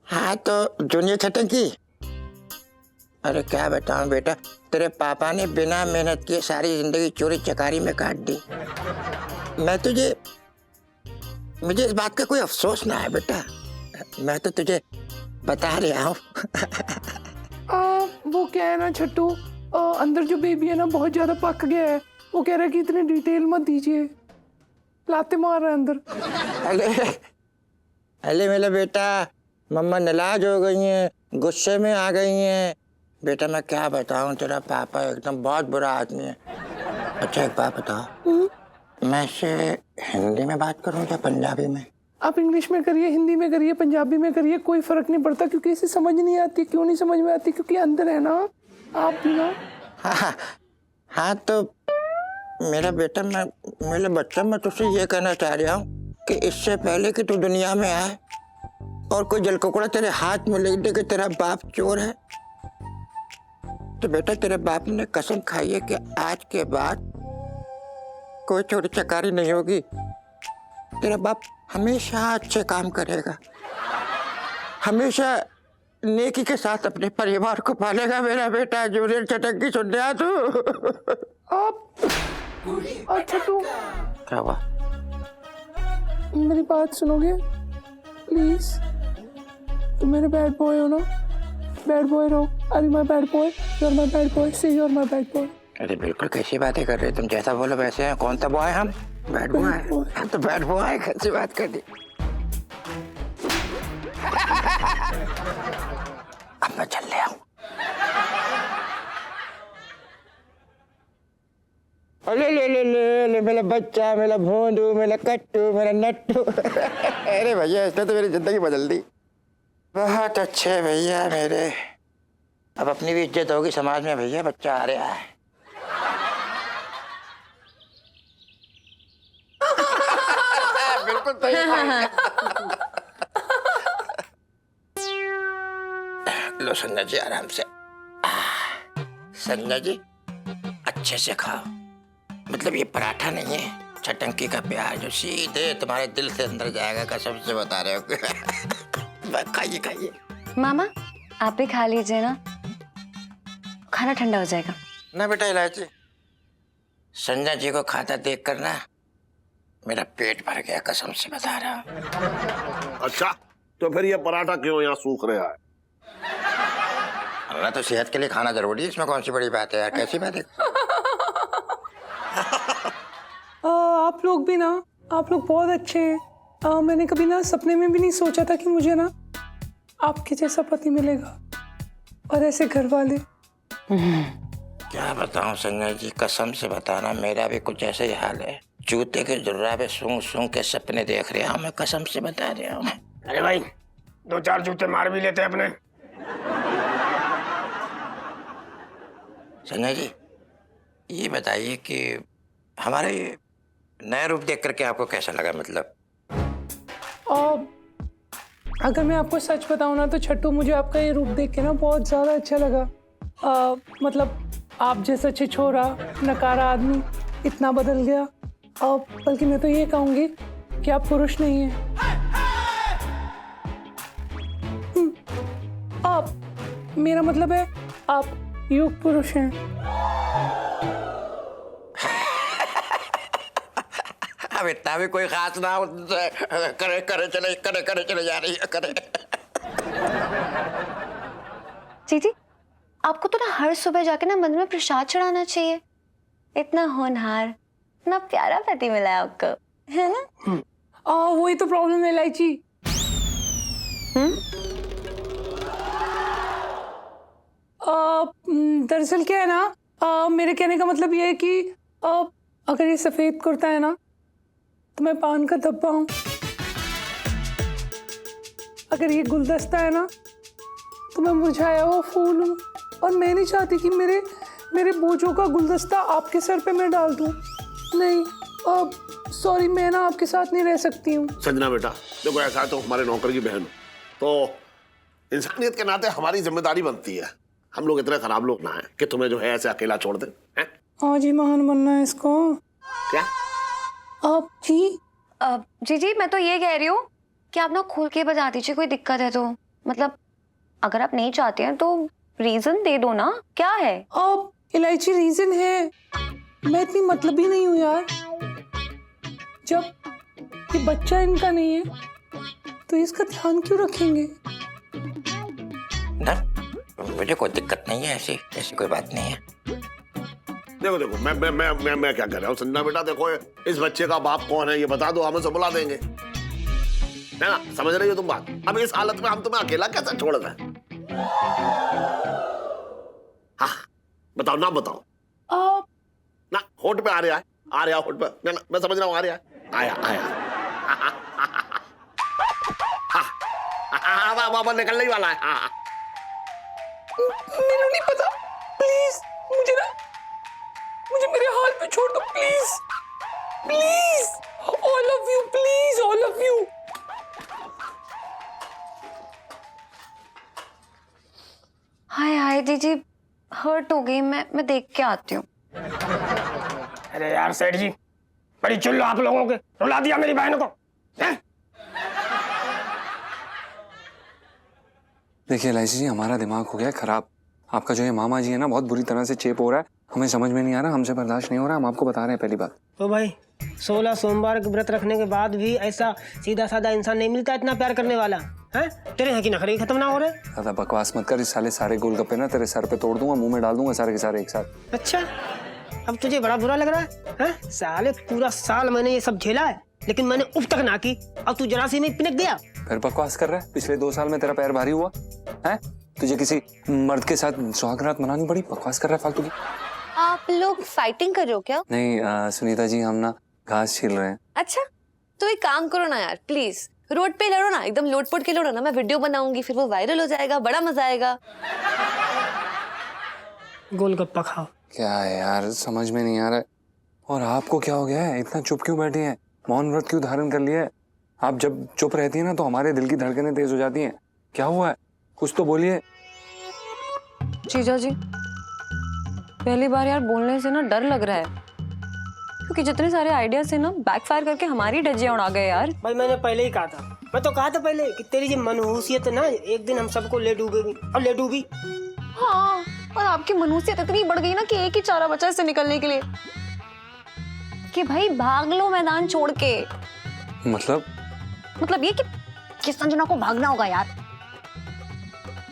हाँ तो जूनियर छटंकी, अरे क्या बताऊं बेटा, तेरे पापा ने बिना मेहनत किए सारी जिंदगी चोरी चकारी में काट दी। मुझे इस बात का कोई अफसोस ना है बेटा, मैं तो तुझे बता रहा हूँ। वो क्या है ना छट्टू, अंदर जो बेबी है ना बहुत ज्यादा पक गया है, वो कह रहा है कि इतनी डिटेल मत दीजिए, लाते मार रहा है अंदर। अले मेरा बेटा, मम्मा नाराज हो गई हैं, गुस्से में आ गई हैं। बेटा मैं क्या बताऊं, तेरा पापा एकदम बहुत बुरा आदमी है। अच्छा एक बात बताओ, मैं इससे हिंदी में बात करूं या पंजाबी में? आप इंग्लिश में करिए, हिंदी में करिए, पंजाबी में करिए, कोई फर्क नहीं पड़ता, क्योंकि इसे समझ नहीं आती। क्यों नहीं समझ में आती? क्योंकि अंदर है ना आप भी ना। हाँ तो मेरा बेटा, मेरे बच्चा, मैं तुझसे ये कहना चाह रहा हूँ कि इससे पहले कि तू दुनिया में आए और कोई जलकुकड़ा तेरे हाथ में लिख दे कि तेरा बाप चोर है, तो बेटा तेरे बाप ने कसम खाई है कि आज के बाद कोई चोरी चकारी नहीं होगी। तेरा बाप हमेशा अच्छे काम करेगा, हमेशा नेकी के साथ अपने परिवार को पालेगा। मेरा बेटा जूनियर छटंकी, सुन रहा तू? अच्छा तू क्या हुआ? मेरी बात सुनोगे प्लीज? तुम मेरे बैड बॉय हो ना, बैड बॉय रहो। अरे my bad boy, you are my bad boy, say you are my bad boy. अरे बिल्कुल, कैसी बातें कर रहे हो तुम? जैसा बोलो वैसे हैं। कौन सा बॉय? हम बैड बॉय? हम तो बैड बॉय, कैसी बात कर दी? अब मैं चल ले आऊं। अरे ले मेरा बच्चा, मेरा भोंदू, मेरा कट्टू, मेरा नट्टू। अरे भैया इसने तो मेरी जिंदगी बदल दी। बहुत अच्छे भैया मेरे, अब अपनी भी इज्जत होगी समाज में। भैया बच्चा आ रहा है। बिल्कुल सही। लो संजय जी आराम से। संजय जी अच्छे से खाओ, मतलब ये पराठा नहीं है, छटंकी का प्याज जो सीधे तुम्हारे दिल से अंदर जाएगा, कसम से बता रहे हो। खाइए खाइए। मामा आप भी खा लीजिए ना, खाना ठंडा हो जाएगा। ना बेटा इलायची, संजय जी को खाता देख कर ना मेरा पेट भर गया, कसम से बता रहा हूँ। अच्छा तो फिर ये पराठा क्यों यहाँ सूख रहा है? अरे तो सेहत के लिए खाना जरूरी है, इसमें कौन सी बड़ी बात है यार, कैसी बात है? आप लोग भी ना, आप लोग बहुत अच्छे हैं। मैंने कभी ना सपने में भी नहीं सोचा था कि मुझे ना आपके जैसा पति मिलेगा और ऐसे घर वाले। क्या बताऊं संजय जी, कसम से बताना मेरा भी कुछ ऐसा ही हाल है। जूते के जुर्राबे सूंघ सूंघ के सपने देख रहा हूँ मैं, कसम से बता रहा हूँ। अरे भाई 2-4 जूते मार भी लेते अपने। संजय जी, ये बताइए कि हमारे नया रूप देख करके आपको कैसा लगा? मतलब और अगर मैं आपको सच बताऊं ना तो छट्टू, मुझे आपका ये रूप देख के ना बहुत ज़्यादा अच्छा लगा। मतलब आप जैसा छिछोरा नकारा आदमी इतना बदल गया। और बल्कि मैं तो ये कहूँगी कि आप पुरुष नहीं हैं। आप, मेरा मतलब है आप युग पुरुष हैं। अब इतना भी कोई खास ना हो, करे चले जा रही है, करे। जीजी, आपको तो ना हर सुबह जाके ना मंदिर में प्रसाद चढ़ाना चाहिए। इतना होनहार, इतना प्यारा पति मिला है आपको, है ना? वही तो प्रॉब्लम है इलायची। दरअसल क्या है ना, मेरे कहने का मतलब ये है कि अगर ये सफेद कुर्ता है ना तो मैं पान का धब्बा हूँ। अगर ये गुलदस्ता है ना तो मैं मुरझाया हुआ फूल हूँ। और मैं नहीं चाहती कि मेरे बोझों का गुलदस्ता आपके सर पे मैं डाल दूँ। नहीं, सॉरी, मैं ना आपके साथ नहीं रह सकती हूँ। संजना बेटा, देखो ऐसा है तो हमारे नौकर की बहन, तो इंसानियत के नाते हमारी जिम्मेदारी बनती है, हम लोग इतने खराब लोग ना हैं कि तुम्हें जो है ऐसे अकेला छोड़ दे। आज ही महान बनना है इसको। क्या आप जी? जी मैं तो ये कह रही हूँ कि आप ना खोल के बता दीजिए, कोई दिक्कत है तो। मतलब अगर आप नहीं चाहते हैं तो रीजन दे दो ना, क्या है? इलायची रीजन है, मैं इतनी मतलबी नहीं हूँ यार। जब ये बच्चा इनका नहीं है तो इसका ध्यान क्यों रखेंगे? ना, मुझे कोई दिक्कत नहीं है, ऐसी कोई बात नहीं है। देखो मैं क्या कर रहा हूँ संजना बेटा, देखो इस बच्चे का बाप कौन है ये बता दो, हम उसे बुला देंगे, है ना? समझ रही हो तुम बात? अब इस हालत में हम तुम्हें अकेला कैसे छोड़ दें? हाँ बताओ ना, बताओ ना। होठ पे आ रहा होठ पे, मैं समझ रहा हूँ, आ रहा है, आया बाबा निकलने ही वाला है। मेरे नहीं पता, प्लीज मुझे मेरे हाल पे छोड़ दो, please please, all of you, please all of you. हाय जीजी, हर्ट हो गई। मैं देख के आती हूँ। अरे यार सेठ जी, बड़ी चुल्लो आप लोगों के, रुला दिया मेरी बहन को। देखिए इलायची जी, हमारा दिमाग हो गया खराब। आपका जो ये मामा जी है ना, बहुत बुरी तरह से चेप हो रहा है, हमें समझ में नहीं आ रहा, हमसे बर्दाश्त नहीं हो रहा, हम आपको बता रहे हैं पहली बात। तो भाई 16 सोमवार के व्रत रखने के बाद भी ऐसा सीधा साधा इंसान नहीं मिलता इतना प्यार करने वाला है। तेरे यहाँ की नखरे खत्म ना हो रहे। ज्यादा बकवास मत कर, इस सारे गोलगप्पे ना तेरे सर पे तोड़ दूंगा, मुंह में डाल दूंगा सारे के सारे एक साथ। अच्छा, अब तुझे बड़ा बुरा लग रहा है? साले पूरा साल मैंने ये सब झेला है, लेकिन मैंने उफ तक ना की, अब तू जरा सी में पिनक गया। फिर बकवास कर रहा है? पिछले 2 साल में तेरा पैर भारी हुआ है? तुझे किसी मर्द के साथ सुहागरात मनानी पड़ी? बकवास कर रहा है फालतू की। आप लोग फाइटिंग कर रहे हो क्या? नहीं सुनीता जी, हम ना घास छील रहे हैं। अच्छा, तो एक काम करो ना यार, प्लीज रोड पे लड़ो ना, एकदम लोटपोट के लड़ो ना, मैं वीडियो बनाऊंगी, फिर वो वायरल हो जाएगा, बड़ा मजा आएगा। गोलगप्पा खाओ। क्या है यार, समझ में नहीं आ रहा है। और आपको क्या हो गया है, इतना चुप क्यों बैठे हैं? मौन व्रत क्यों धारण कर लिया है? आप जब चुप रहती है ना तो हमारे दिल की धड़कनें तेज हो जाती हैं। क्या हुआ है, कुछ तो बोलिए। जीजा जी, पहली बार यार बोलने से ना डर लग रहा है, क्योंकि जितने सारे आइडियाज थे ना बैकफायर करके हमारी धज्जियां उड़ा गए यार। भाई मैंने पहले ही कहा था, मैं तो कहा था पहले कि तेरी जो मनहूसियत है ना, एक दिन हम सबको ले डूबेगी, और ले डूबी। हाँ, और आपकी मनहूसियत इतनी बढ़ गई ना कि एक ही चारा बचा इससे निकलने के लिए, कि भाई भाग लो मैदान छोड़ के। मतलब ये कि संजना को भागना होगा यार।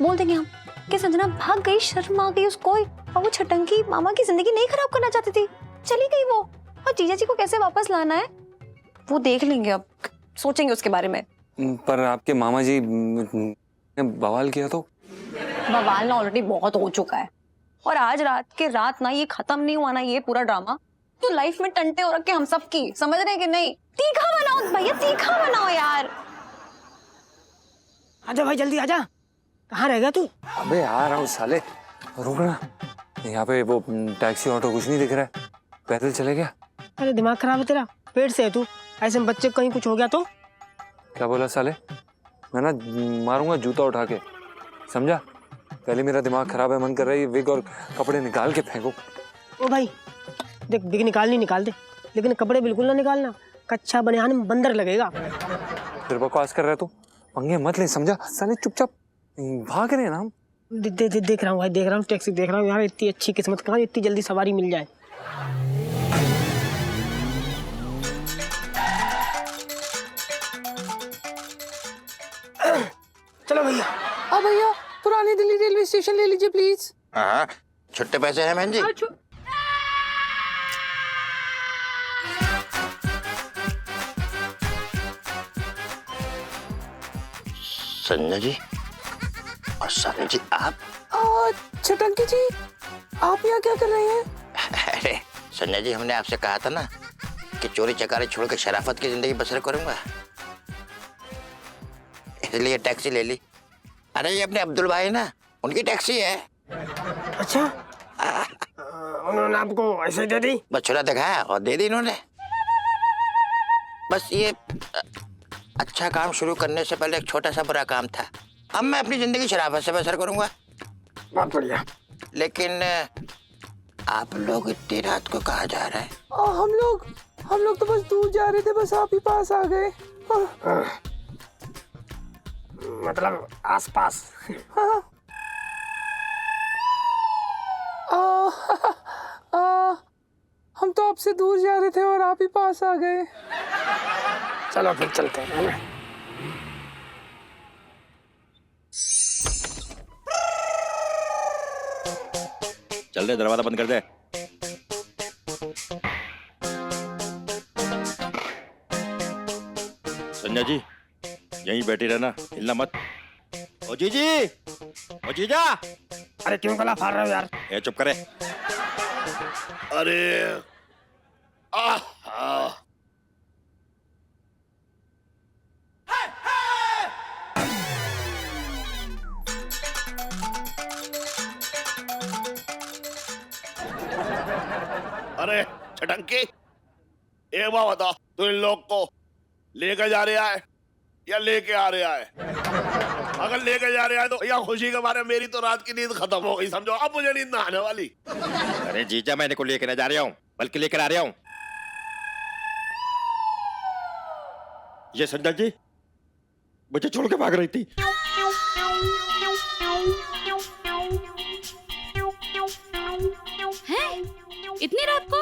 बोल देंगे हम कि संजना भाग गई, शर्म आ गई उसको, और वो छटंकी मामा की जिंदगी नहीं खराब करना चाहती थी, चली गई वो। और जीजा जी को कैसे वापस लाना है वो देख लेंगे, अब सोचेंगे उसके बारे में। पर आपके मामा जी ने बवाल किया तो? बवाल ना ऑलरेडी बहुत हो चुका है, और आज रात के रात ना ये खत्म नहीं हुआ ना ये पूरा ड्रामा, तो लाइफ में टंटे हो रखे हम सब की, समझ रहे हैं कि नहीं? तीखा बनाओ भैया, तीखा बनाओ यार। आजा भाई जल्दी आजा। कहाँ रह गया तू? अबे आ रहा हूँ साले, रुकना। यहाँ पे वो टैक्सी ऑटो कुछ नहीं दिख रहा है, पैदल चले गया। अरे दिमाग खराब है तेरा, पेट से है तू। ऐसे में बच्चे को कहीं कुछ हो गया तो? क्या बोला साले? मैं ना मारूंगा जूता उठा के, समझा? पहले मेरा दिमाग खराब है, मन कर रहा है विग और कपड़े निकाल के फेंको। ओ भाई देख, बिग निकालनी निकाल दे, लेकिन कपड़े बिल्कुल ना निकालना, कच्चा बनियान में बंदर लगेगा। फिर बकवास कर रहा है तू, पंगे मत ले, समझा? साले चुपचाप भाग रहे हैं ना हम। देख रहा हूँ भाई, देख रहा हूँ, टैक्सी देख रहा हूँ यार। इतनी अच्छी किस्मत कहाँ इतनी जल्दी सवारी मिल जाए। चलो भैया। हाँ भैया, पुरानी दिल्ली रेलवे स्टेशन ले लीजिए प्लीज। हाँ, छुट्टे पैसे हैं बहन जी? संजय जी और साले जी, आप? छटंकी जी, आप यहाँ क्या कर रहे हैं? अरे संजय जी, हमने आपसे कहा था ना कि चोरी चकारी छोड़ के शराफत की जिंदगी बसर करूंगा, इसलिए टैक्सी ले ली। अरे ये अपने अब्दुल भाई ना, उनकी टैक्सी है। अच्छा, उन्होंने आपको ऐसे दे दी? बस छुरा दिखाया और दे दी इन्होंने। बस ये अच्छा काम शुरू करने से पहले एक छोटा सा बुरा काम था। अब मैं अपनी जिंदगी शराफत से बसर करूंगा। बहुत बढ़िया। लेकिन आप लोग इतनी रात को कहाँ जा रहे हैं? हम लोग तो बस दूर जा रहे थे, बस आप ही पास आ गए। मतलब आसपास? हम तो आपसे दूर जा रहे थे और आप ही पास आ गए। चलो फिर चलते हैं ना। चल दे, दरवाजा बंद कर दे। संजय जी यहीं बैठी रहना, हिलना मत। ओ जीजी, ओ जीजा। अरे क्यों गला फाड़ रहे हो यार? ए चुप करे। अरे अरे छटंकी, एक बात बता, तू इन लोग को लेकर जा रहा है या लेके आ रहा है? अगर लेके जा रहा है तो भैया खुशी के बारे में मेरी तो रात की नींद खत्म हो गई, समझो। अब मुझे नींद ना आने वाली। अरे जीजा, मैंने को लेकर ना जा रहा हूँ, बल्कि लेकर आ रहा हूँ। ये संजय जी मुझे छोड़ के भाग रही थी। इतनी रात को?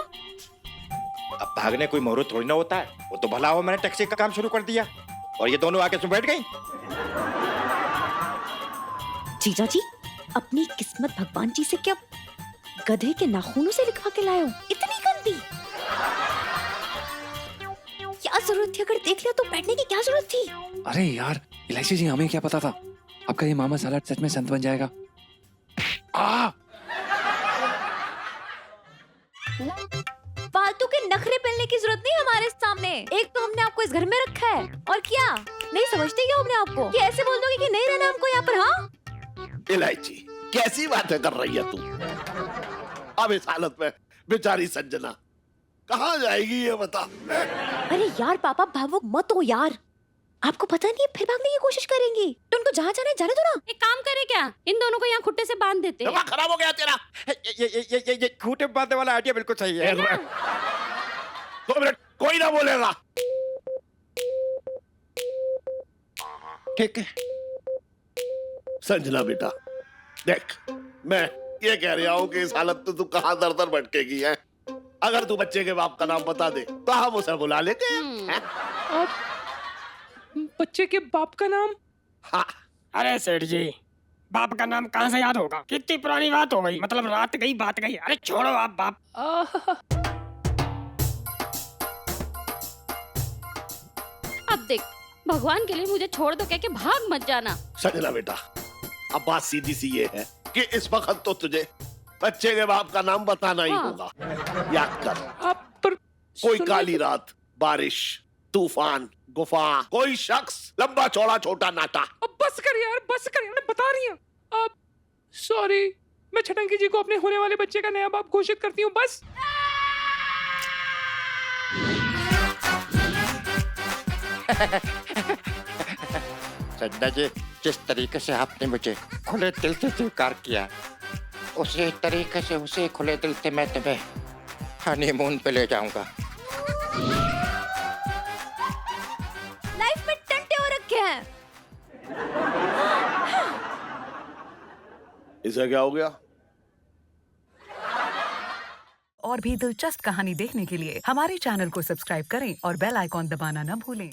अब भागने कोई मुहूर्त थोड़ी ना होता है। वो तो भला हो मैंने टैक्सी का काम शुरू कर दिया और ये दोनों आके उसमें बैठ गई। जीजा जी, अपनी किस्मत भगवान जी से क्या गधे के नाखूनों से लिखवा के लाए हो? इतनी गंदी क्या जरूरत थी? अगर देख लिया तो बैठने की क्या जरूरत थी? अरे यार इलायची जी, हमें क्या पता था आपका ये मामा साला सच में संत बन जाएगा। फालतू के नखरे पहनने की जरूरत नहीं हमारे सामने। एक तो हमने आपको इस घर में रखा है, और क्या नहीं समझते क्या अपने आप को कि ऐसे बोल दोगे कि नहीं रहना हमको यहाँ पर? हाँ इलायची, कैसी बातें कर रही है तू? अब इस हालत में बेचारी संजना कहाँ जाएगी ये बता। अरे यार पापा, भावुक मत हो यार। आपको पता नहीं है फिर भागने की कोशिश करेंगी तो उनको जहाँ जाना है जाने दो ना। एक काम करे क्या, इन दोनों को यहाँ खुट्टे से बांध देते। दिमाग खराब हो गया तेरा। ये खूंटे बांधने वाला आइडिया बिल्कुल सही है। 2 मिनट कोई ना बोलेगा। ठीक है संजना बेटा, देख मैं ये कह रहा हूँ कि इस हालत में तू कहाँ दर दर भटकेगी है। अगर तू बच्चे के बाप का नाम बता दे तो हम उसे बुला लेते हैं। बच्चे के बाप का नाम? हाँ। अरे सेठ जी, बाप का नाम कहाँ से याद होगा? कितनी पुरानी बात हो गई, मतलब रात गई बात गई। अरे छोड़ो आप बाप। अब देख, भगवान के लिए मुझे छोड़ दो, कह के भाग मत जाना। संजना बेटा, अब बात सीधी सी ये है कि इस वक्त तो तुझे बच्चे के बाप का नाम बताना ही होगा। याद कर। कोई काली रात, बारिश, तूफान, गुफा, कोई शख्स, लंबा चौड़ा छोटा नाटा। अब बस कर यार, बस कर, मैं बता रही हूँ। अब सॉरी, मैं छटंकी जी को अपने होने वाले बच्चे का नया बाप घोषित करती हूँ, बस। संजना जी, जिस तरीके से आपने मुझे खुले दिल से स्वीकार किया, उसी तरीके से उसी खुले दिल से मैं तुम्हें हनीमून पे ले जाऊंगा। लाइफ में टंटे हो रखे हैं। इसे क्या हो गया? और भी दिलचस्प कहानी देखने के लिए हमारे चैनल को सब्सक्राइब करें और बेल आइकॉन दबाना न भूलें।